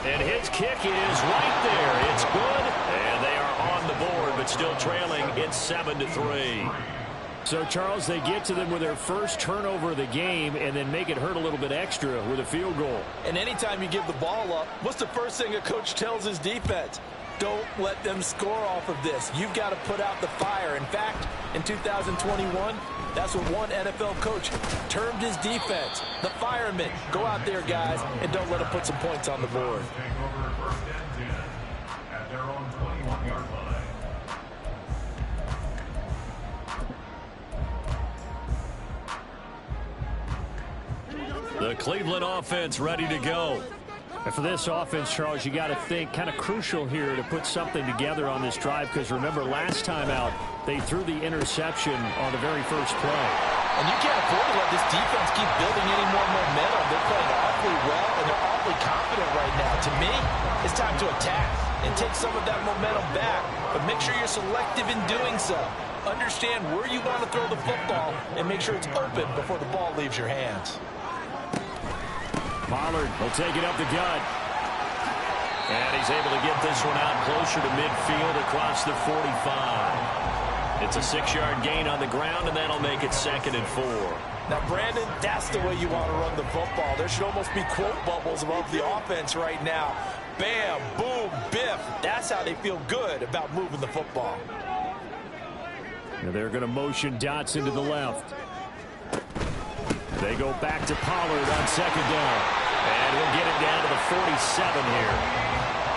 And his kick is right there. It's good, and they are on the board, but still trailing. It's 7-3. So, Charles, they get to them with their first turnover of the game and then make it hurt a little bit extra with a field goal. And anytime you give the ball up, what's the first thing a coach tells his defense? Don't let them score off of this. You've got to put out the fire. In fact, in 2021, that's what one NFL coach termed his defense, the firemen. Go out there, guys, and don't let them put some points on the board. Take over 1st and 10 at their own 21-yard line. The Cleveland offense ready to go. And for this offense, Charles, you got to think kind of crucial here to put something together on this drive, because remember last time out they threw the interception on the very first play. And you can't afford to let this defense keep building any more momentum. They're playing awfully well, and they're awfully confident right now. To me, it's time to attack and take some of that momentum back, but make sure you're selective in doing so. Understand where you want to throw the football and make sure it's open before the ball leaves your hands. Pollard will take it up the gut. And he's able to get this one out closer to midfield across the 45. It's a 6-yard gain on the ground, and that'll make it 2nd and 4. Now, Brandon, that's the way you want to run the football. There should almost be quote bubbles above the offense right now. Bam, boom, biff. That's how they feel good about moving the football. Now they're going to motion Dotson to the left. They go back to Pollard on 2nd down. And he'll get it down to the 47 here.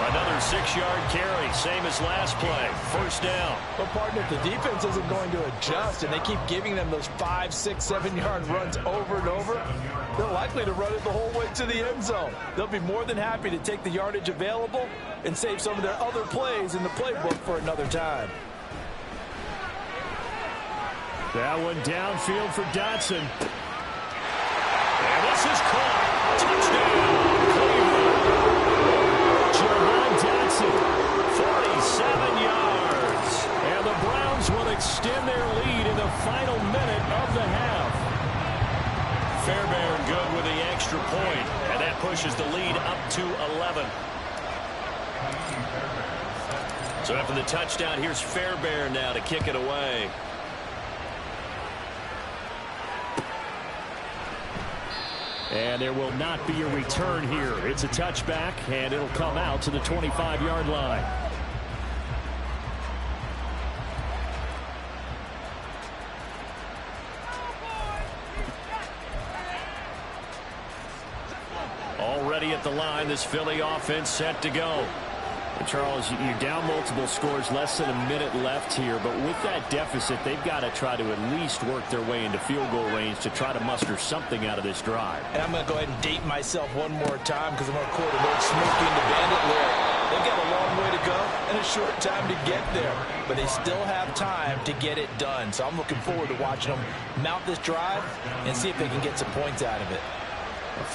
Another 6-yard carry, same as last play. 1st down. But, partner, if the defense isn't going to adjust and they keep giving them those 5, 6, 7-yard runs over and over, they're likely to run it the whole way to the end zone. They'll be more than happy to take the yardage available and save some of their other plays in the playbook for another time. That one downfield for Dotson. And this is caught. Touchdown, Cleveland. Jahan Dotson, 47 yards. and the Browns will extend their lead in the final minute of the half. Fairbairn good with the extra point, and that pushes the lead up to 11. So after the touchdown, here's Fairbairn now to kick it away. And there will not be a return here. It's a touchback, and it'll come out to the 25-yard line. Already at the line, this Philly offense set to go. And Charles, you're down multiple scores, less than a minute left here, but with that deficit, they've got to try to at least work their way into field goal range to try to muster something out of this drive. And I'm going to go ahead and date myself one more time because I'm going to quote an old Smokey and the Bandit lyric. They've got a long way to go and a short time to get there, but they still have time to get it done. So I'm looking forward to watching them mount this drive and see if they can get some points out of it.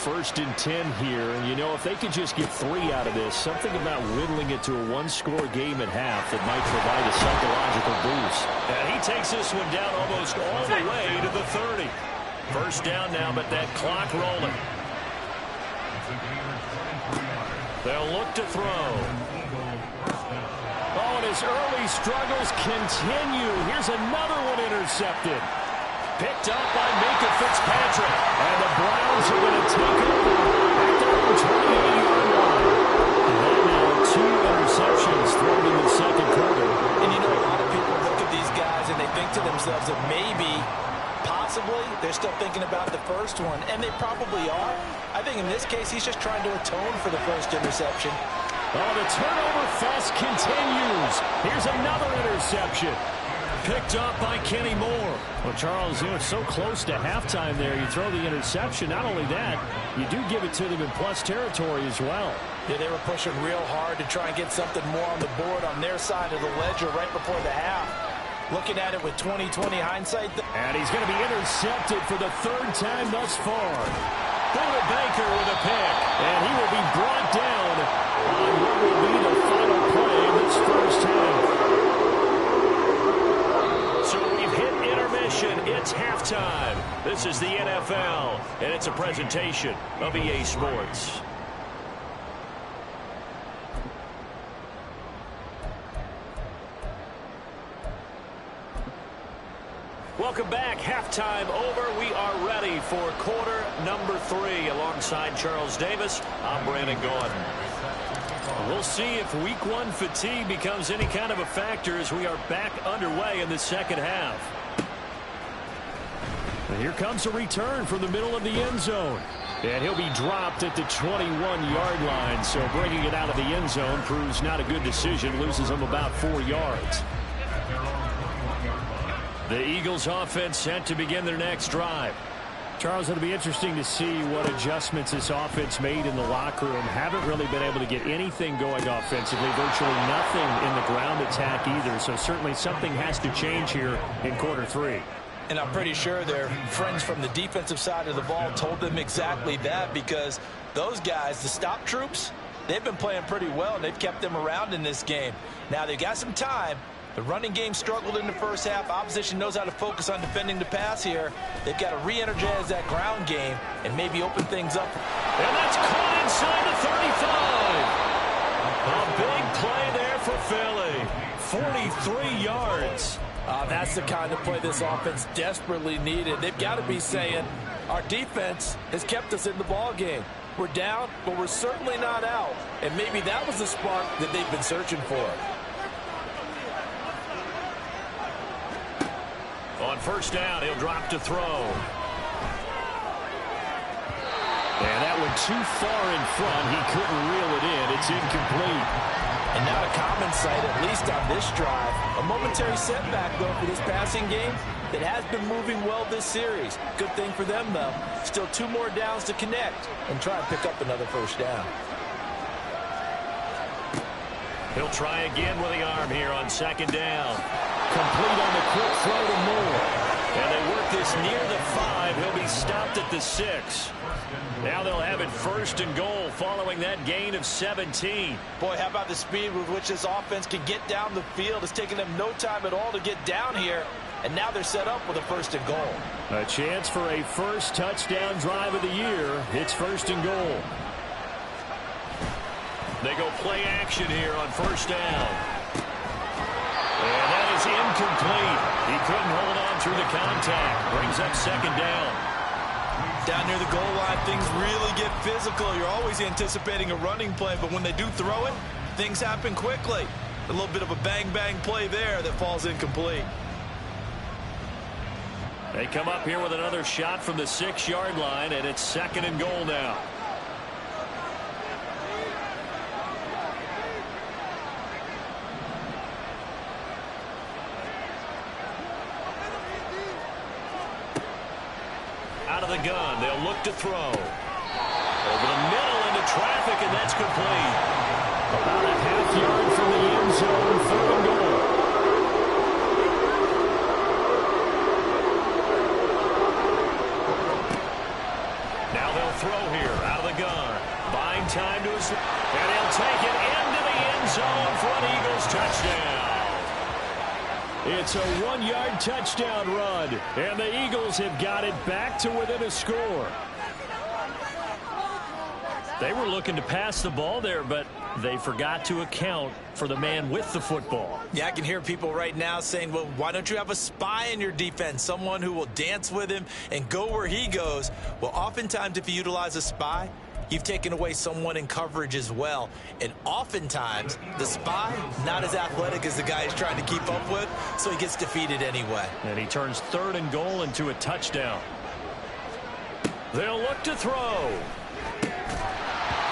1st and 10 here, and you know, if they could just get 3 out of this, something about whittling it to a one-score game at half that might provide a psychological boost. And he takes this one down almost all the way to the 30. 1st down now, but that clock rolling. They'll look to throw. Oh, and his early struggles continue. Here's another one intercepted. Picked up by Minka Fitzpatrick. And the Browns are going to take over at their own 28-yard line. And now 2 interceptions thrown in the 2nd quarter. And you know, a lot of people look at these guys and they think to themselves that maybe, possibly, they're still thinking about the first one. And they probably are. I think in this case, he's just trying to atone for the first interception. Oh, the turnover fest continues. Here's another interception. Picked off by Kenny Moore. Well, Charles, it's so close to halftime there. You throw the interception. Not only that, you do give it to them in plus territory as well. Yeah, they were pushing real hard to try and get something more on the board on their side of the ledger right before the half. Looking at it with 20/20 hindsight. And he's going to be intercepted for the third time thus far. Buda Baker with a pick. And he will be brought down on what will be the final play of this first half. So we've hit intermission. It's halftime. This is the NFL, and it's a presentation of EA Sports. Welcome back. Halftime over. We are ready for quarter number 3. Alongside Charles Davis, I'm Brandon Gordon. We'll see if week 1 fatigue becomes any kind of a factor as we are back underway in the second half. And here comes a return from the middle of the end zone. And he'll be dropped at the 21-yard line. So bringing it out of the end zone proves not a good decision. Loses him about 4 yards. The Eagles offense set to begin their next drive. Charles, it'll be interesting to see what adjustments this offense made in the locker room. Haven't really been able to get anything going offensively. Virtually nothing in the ground attack either. So certainly something has to change here in quarter 3. And I'm pretty sure their friends from the defensive side of the ball told them exactly that, because those guys, the stop troops, they've been playing pretty well, and they've kept them around in this game. Now, they've got some time. The running game struggled in the first half. Opposition knows how to focus on defending the pass here. They've got to re-energize that ground game and maybe open things up. And that's caught inside the 35. A big play there for Philly. 43 yards. That's the kind of play this offense desperately needed. They've got to be saying, our defense has kept us in the ball game. We're down, but we're certainly not out. And maybe that was the spark that they've been searching for. On first down, he'll drop to throw. And that one too far in front. He couldn't reel it in. It's incomplete. And not a common sight, at least on this drive. A momentary setback, though, for this passing game that has been moving well this series. Good thing for them, though. Still 2 more downs to connect and try and pick up another first down. He'll try again with the arm here on second down. Complete on the quick throw to Moore. And they work this near the 5. He'll be stopped at the 6. Now they'll have it first and goal following that gain of 17. Boy, how about the speed with which this offense can get down the field? It's taken them no time at all to get down here. And now they're set up with a first and goal. A chance for a first touchdown drive of the year. It's first and goal. They go play action here on first down. And that is incomplete. He couldn't hold on through the contact. Brings up second down. Down near the goal line, things really get physical. You're always anticipating a running play, but when they do throw it, things happen quickly. A little bit of a bang-bang play there that falls incomplete. They come up here with another shot from the 6-yard line, and it's second and goal now. Out of the gun, they'll look to throw. Over the middle into traffic, and that's complete. About a half yard from the end zone, third and goal. Now they'll throw here, out of the gun. Buying time to his... And he'll take it into the end zone for an Eagles touchdown. It's a 1-yard touchdown run, and the Eagles have got it back to within a score. They were looking to pass the ball there, but they forgot to account for the man with the football. Yeah, I can hear people right now saying, well, why don't you have a spy in your defense, someone who will dance with him and go where he goes? Well, oftentimes if you utilize a spy, you've taken away someone in coverage as well. And oftentimes, the spy, not as athletic as the guy he's trying to keep up with, so he gets defeated anyway. And he turns third and goal into a touchdown. They'll look to throw.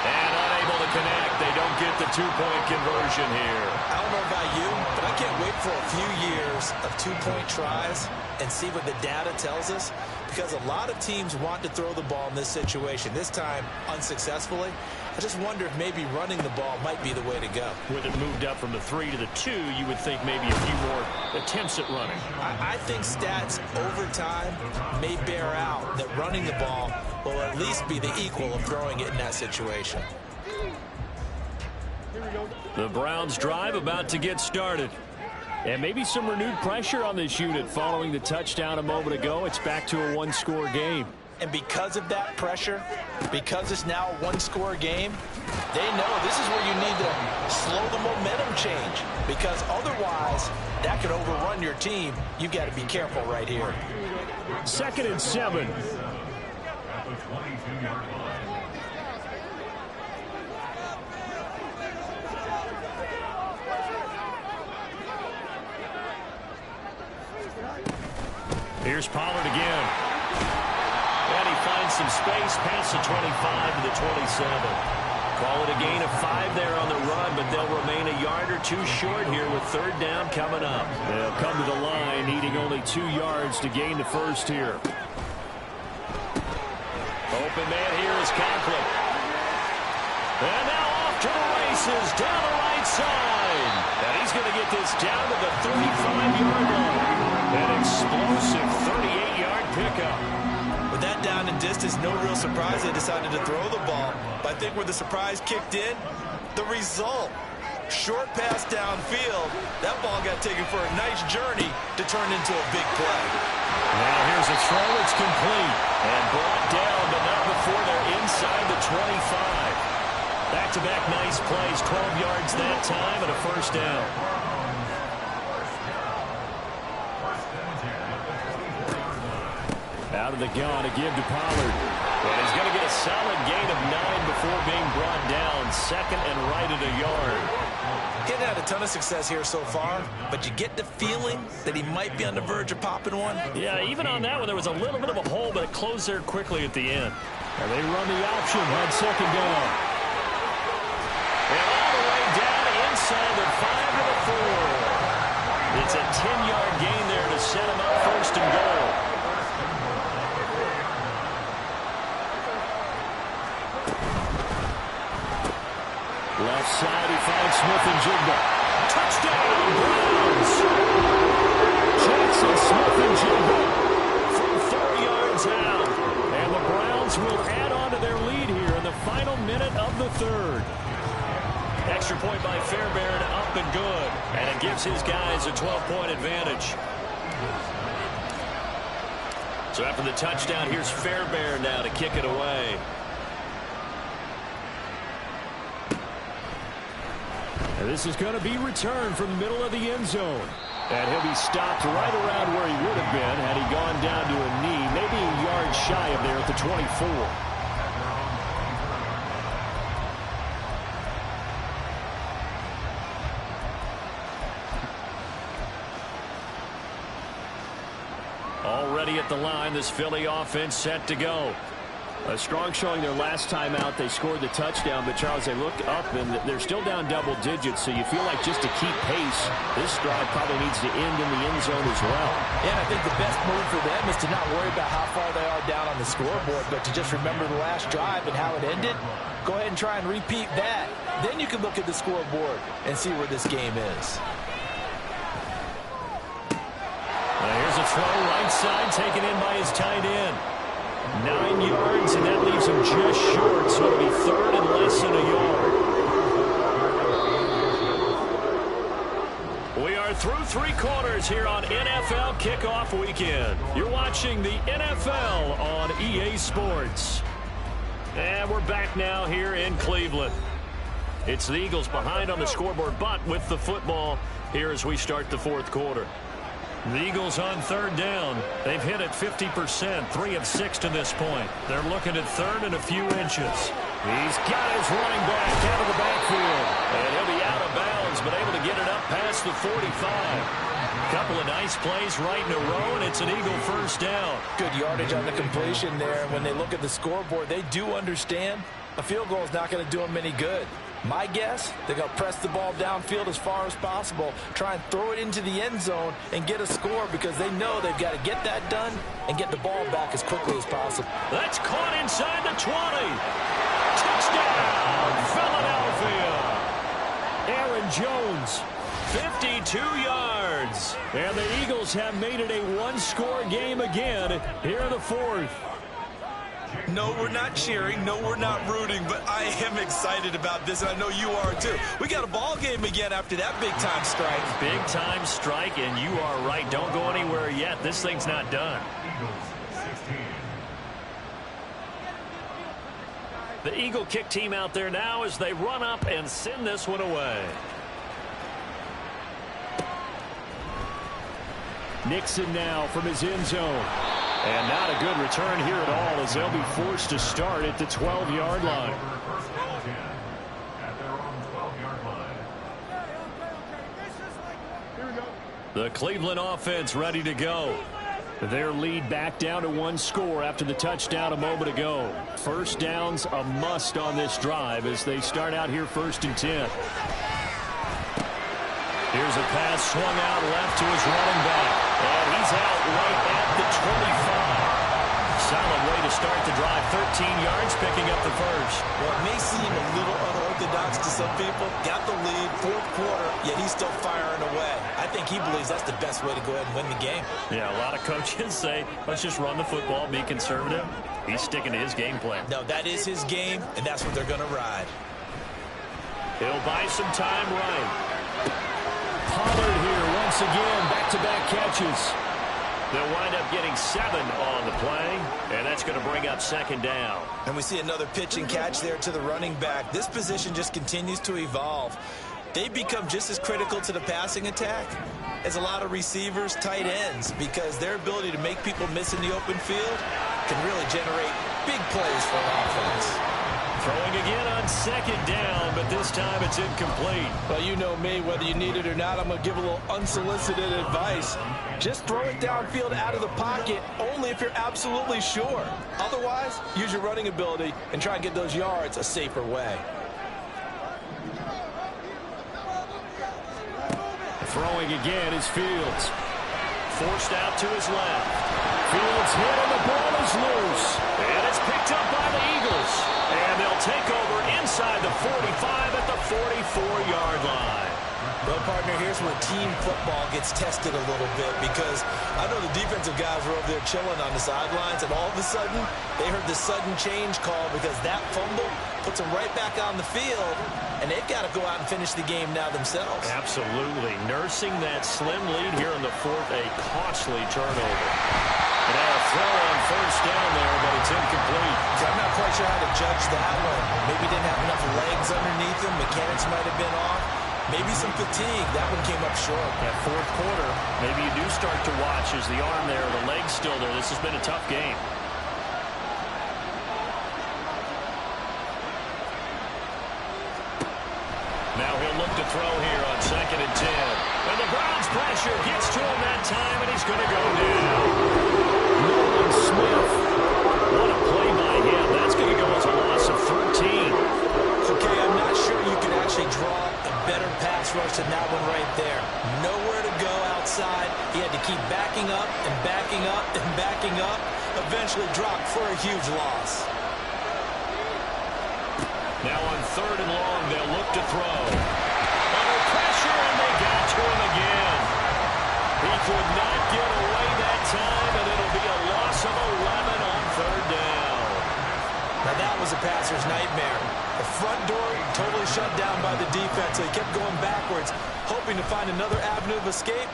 And unable to connect. They don't get the 2-point conversion here. I don't know about you, but I can't wait for a few years of two-point tries and see what the data tells us, because a lot of teams want to throw the ball in this situation, this time unsuccessfully. I just wonder if maybe running the ball might be the way to go. With it moved up from the 3 to the 2, you would think maybe a few more attempts at running. I think stats over time may bear out that running the ball will at least be the equal of throwing it in that situation. The Browns drive about to get started. And maybe some renewed pressure on this unit following the touchdown a moment ago. It's back to a one-score game. And because of that pressure, because it's now a one-score game, they know this is where you need to slow the momentum change, because otherwise that could overrun your team. You've got to be careful right here. 2nd and 7. At the 22-yard line. Here's Pollard again. And he finds some space past the 25 to the 27. Call it a gain of 5 there on the run, but they'll remain a yard or 2 short here with 3rd down coming up. They'll come to the line needing only 2 yards to gain the first here. Open man here is Conklin. And now off to the races down the right side. And he's going to get this down to the 35-yard line. An explosive 38-yard pickup. With that down and distance, no real surprise they decided to throw the ball. But I think where the surprise kicked in, the result. Short pass downfield. That ball got taken for a nice journey to turn into a big play. Now here's a throw. It's complete. And brought down, but not before they're inside the 25. Back-to-back nice plays. 12 yards that time and a first down. Out of the gun to give to Pollard. And he's going to get a solid gain of 9 before being brought down. 2nd and right at a yard. He hasn't had a ton of success here so far, but you get the feeling that he might be on the verge of popping one. Yeah, even on that one, there was a little bit of a hole, but it closed there quickly at the end. And they run the option on 2nd down. And all the way down inside the 5 to the 4. It's a 10-yard gain there to set him up 1st and goal. Left side, he finds Smith-Njigba. Touchdown, Browns! Jackson Smith-Njigba from 30 yards out. And the Browns will add on to their lead here in the final minute of the 3rd. Extra point by Fairbairn, up and good. And it gives his guys a 12-point advantage. So after the touchdown, here's Fairbairn now to kick it away. And this is going to be returned from the middle of the end zone. And he'll be stopped right around where he would have been had he gone down to a knee, maybe a yard shy of there at the 24. Already at the line, this Philly offense set to go. A strong showing their last time out. They scored the touchdown, but Charles, they looked up and they're still down double digits, so you feel like just to keep pace, this drive probably needs to end in the end zone as well. Yeah, I think the best move for them is to not worry about how far they are down on the scoreboard, but to just remember the last drive and how it ended. Go ahead and try and repeat that. Then you can look at the scoreboard and see where this game is. Here's a throw right side taken in by his tight end. 9 yards, and that leaves him just short, so it'll be 3rd and less than a yard. We are through 3 quarters here on NFL Kickoff Weekend. You're watching the NFL on EA Sports. And we're back now here in Cleveland. It's the Eagles behind on the scoreboard, but with the football here as we start the 4th quarter. The Eagles on 3rd down. They've hit it 50%, 3 of 6 to this point. They're looking at 3rd and a few inches. He's got his running back out of the backfield. And he'll be out of bounds, but able to get it up past the 45. Couple of nice plays right in a row, and it's an Eagle 1st down. Good yardage on the completion there. When they look at the scoreboard, they do understand a field goal is not going to do them any good. My guess, they're going to press the ball downfield as far as possible, try and throw it into the end zone and get a score because they know they've got to get that done and get the ball back as quickly as possible. That's caught inside the 20. Touchdown, Philadelphia. Aaron Jones, 52 yards. And the Eagles have made it a one-score game again here in the fourth. No, we're not cheering. No, we're not rooting. But I am excited about this, and I know you are too. We got a ball game again after that big-time strike. Big-time strike, and you are right. Don't go anywhere yet. This thing's not done. The Eagle kick team out there now as they run up and send this one away. Nixon now from his end zone. And not a good return here at all as they'll be forced to start at the 12-yard line. The Cleveland offense ready to go. Their lead back down to one score after the touchdown a moment ago. First down's a must on this drive as they start out here 1st and 10. Here's a pass swung out left to his running back. And he's out right at the 25. Solid way to start the drive. 13 yards, picking up the first. Well, it may seem a little unorthodox to some people. Got the lead, 4th quarter, yet he's still firing away. I think he believes that's the best way to go ahead and win the game. Yeah, a lot of coaches say, let's just run the football, be conservative. He's sticking to his game plan. No, that is his game, and that's what they're going to ride. He'll buy some time right. Pollard here once again, back-to-back catches. They'll wind up getting 7 on the play, and that's going to bring up 2nd down. And we see another pitch and catch there to the running back. This position just continues to evolve. They become just as critical to the passing attack as a lot of receivers, tight ends, because their ability to make people miss in the open field can really generate big plays for an offense. Throwing again on 2nd down, but this time it's incomplete. Well, you know me, whether you need it or not, I'm going to give a little unsolicited advice. Just throw it downfield out of the pocket only if you're absolutely sure. Otherwise, use your running ability and try and get those yards a safer way. Throwing again is Fields. Forced out to his left. Fields hit and the ball is loose. And it's picked up by the Eagles. And they'll take over inside the 45 at the 44-yard line. Well, partner, here's where team football gets tested a little bit because I know the defensive guys were over there chilling on the sidelines, and all of a sudden, they heard the sudden change call because that fumble puts them right back on the field, and they've got to go out and finish the game now themselves. Absolutely. Nursing that slim lead here in the fourth, a costly turnover. And now a throw on 1st down there, but it's incomplete. So I'm not quite sure how to judge that one. Maybe didn't have enough legs underneath him. Mechanics might have been off. Maybe some fatigue. That one came up short. At 4th quarter, maybe you do start to watch as the arm there, the leg's still there. This has been a tough game. Now he'll look to throw here on 2nd and 10. And the Browns pressure gets to him that time, and he's going to go down. Nolan Smith. What a play by him. That's going to go as a loss of 13. Okay, I'm not sure you can actually draw a better pass rush than that one right there. Nowhere to go outside. He had to keep backing up and backing up and backing up. Eventually dropped for a huge loss. Now on 3rd and long, they'll look to throw. Under pressure, and they got to him again. He could not get away that time, and it'll be a loss of 11 on 3rd down. Now that was a passer's nightmare. The front door totally shut down by the defense, so he kept going backwards, hoping to find another avenue of escape.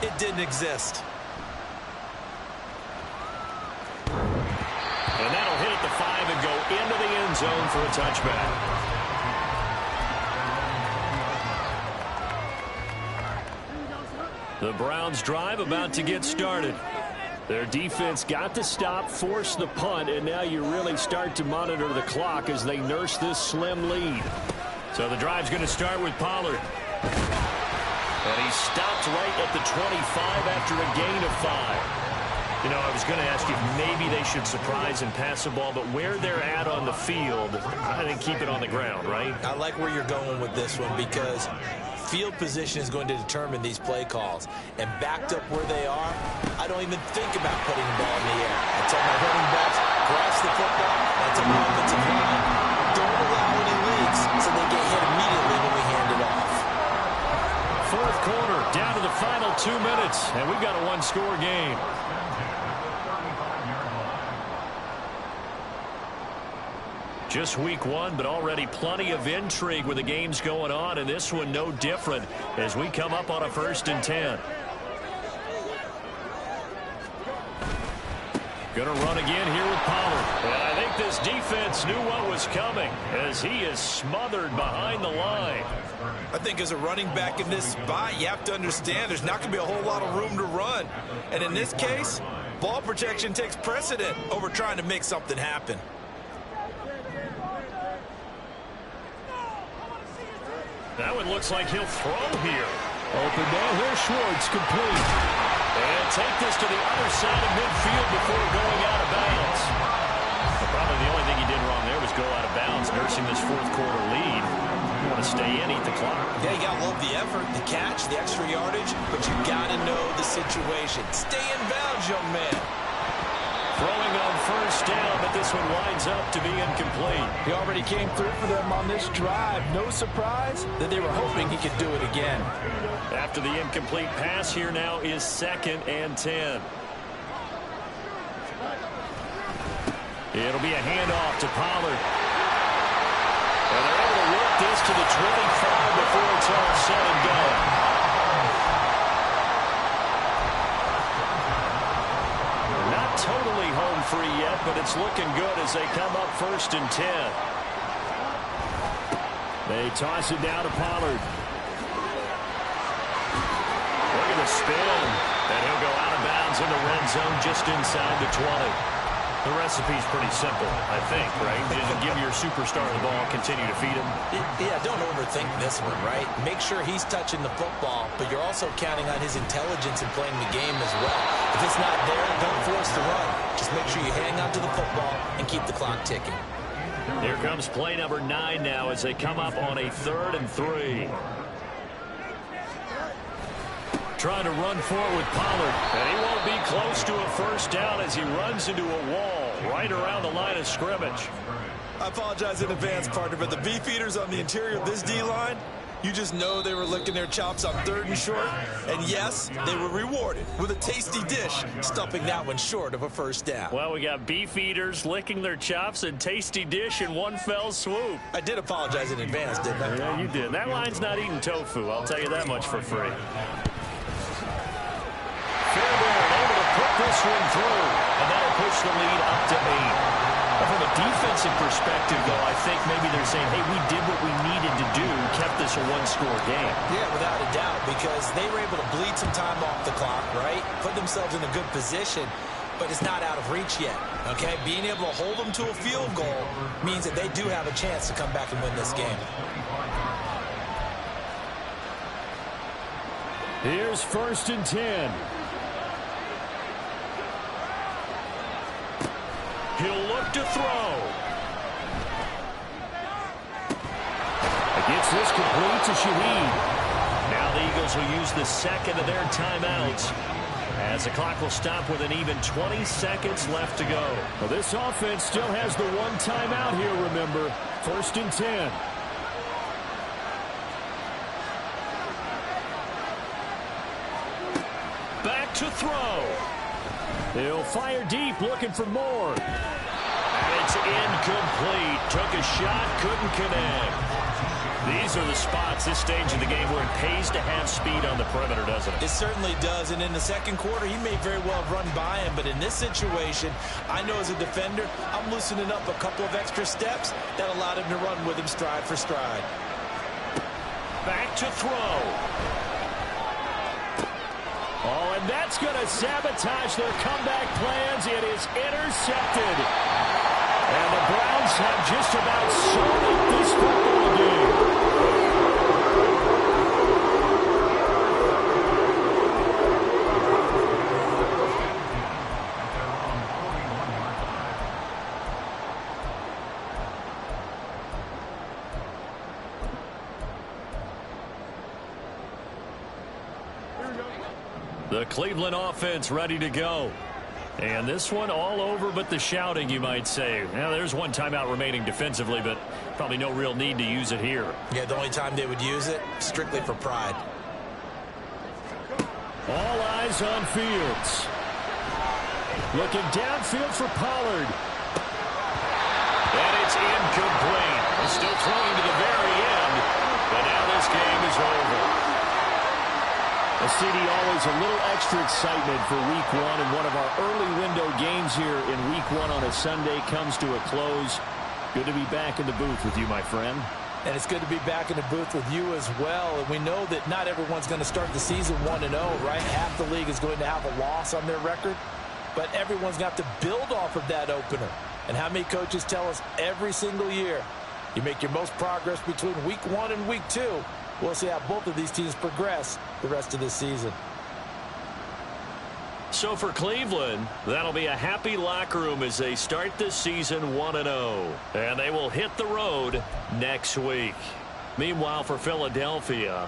It didn't exist. And that'll hit at the 5 and go into the end zone for a touchback. The Browns drive about to get started. Their defense got the stop, forced the punt, and now you really start to monitor the clock as they nurse this slim lead. So the drive's going to start with Pollard. And he stopped right at the 25 after a gain of 5. You know, I was going to ask you if maybe they should surprise and pass the ball, but where they're at on the field, I think keep it on the ground, right? I like where you're going with this one because field position is going to determine these play calls. And backed up where they are, I don't even think about putting the ball in the air. I tell my running backs, grasp the football, and I tell my offensive line, don't allow any leaks so they get hit immediately when we hand it off. Fourth quarter, down to the final 2 minutes, and we've got a one-score game. Just week one, but already plenty of intrigue with the games going on, and this one no different as we come up on a 1st and 10. Going to run again here with Pollard. And I think this defense knew what was coming as he is smothered behind the line. I think as a running back in this spot, you have to understand there's not going to be a whole lot of room to run. And in this case, ball protection takes precedent over trying to make something happen. That one looks like he'll throw here. Open down here, Schwartz, complete. And take this to the other side of midfield before going out of bounds. Well, probably the only thing he did wrong there was go out of bounds, nursing this fourth quarter lead. You want to stay in, eat the clock. Yeah, you got to love the effort, the catch, the extra yardage, but you got to know the situation. Stay in bounds, young man. Throwing on first down, but this one winds up to be incomplete. He already came through for them on this drive. No surprise that they were hoping he could do it again. After the incomplete pass, here now is 2nd and 10. It'll be a handoff to Pollard. And they're able to work this to the 25 before it's all said and done. Totally home free yet, but it's looking good as they come up 1st and 10. They toss it down to Pollard. Look at the spin, and he'll go out of bounds in the red zone just inside the 20. The recipe's pretty simple, I think, right? Just give your superstar the ball, continue to feed him. Yeah, don't overthink this one, right? Make sure he's touching the football, but you're also counting on his intelligence in playing the game as well. If it's not there, don't force the run. Just make sure you hang on to the football and keep the clock ticking. Here comes play number 9 now as they come up on a 3rd and 3. Trying to run forward with Pollard, and he won't be close to a first down as he runs into a wall right around the line of scrimmage. I apologize in advance, partner, but the beefeaters on the interior of this D-line, you just know they were licking their chops on 3rd and short. And yes, they were rewarded with a tasty dish, stuffing that one short of a first down. Well, we got beef eaters licking their chops and tasty dish in one fell swoop. I did apologize in advance, didn't I? Yeah, you did. That line's not eating tofu, I'll tell you that much for free. Fairbairn able to put this one through, and that'll push the lead up to 8. From a defensive perspective, though, I think maybe they're saying, hey, we did what we needed to do, kept this a one-score game. Yeah, without a doubt, because they were able to bleed some time off the clock, right? Put themselves in a good position, but it's not out of reach yet, okay? Being able to hold them to a field goal means that they do have a chance to come back and win this game. Here's 1st and 10. He'll look to throw. Gets this complete to Shaheed. Now the Eagles will use the 2nd of their timeouts as the clock will stop with an even 20 seconds left to go. Well, this offense still has the one timeout here, remember. 1st and 10. Back to throw. They'll fire deep, looking for more. And it's incomplete. Took a shot, couldn't connect. These are the spots, this stage of the game, where it pays to have speed on the perimeter, doesn't it? It certainly does, and in the second quarter, he may very well have run by him, but in this situation, I know as a defender, I'm loosening up a couple of extra steps that allowed him to run with him stride for stride. Back to throw. Oh, and that's going to sabotage their comeback plans. It is intercepted. And the Browns have just about sewn up this football game. The Cleveland offense ready to go. And this one all over but the shouting, you might say. Now, there's one timeout remaining defensively, but probably no real need to use it here. Yeah, the only time they would use it, strictly for pride. All eyes on Fields. Looking downfield for Pollard. And it's incomplete. He's still throwing to the very end, but now this game is over. A CD, always a little extra excitement for Week 1, and one of our early window games here in Week 1 on a Sunday comes to a close. Good to be back in the booth with you, my friend. And it's good to be back in the booth with you as well. And we know that not everyone's going to start the season 1-0, right? Half the league is going to have a loss on their record, but everyone's going to have to build off of that opener. And how many coaches tell us every single year, you make your most progress between Week 1 and Week 2. We'll see how both of these teams progress the rest of this season. So for Cleveland, that'll be a happy locker room as they start this season 1-0. And they will hit the road next week. Meanwhile, for Philadelphia,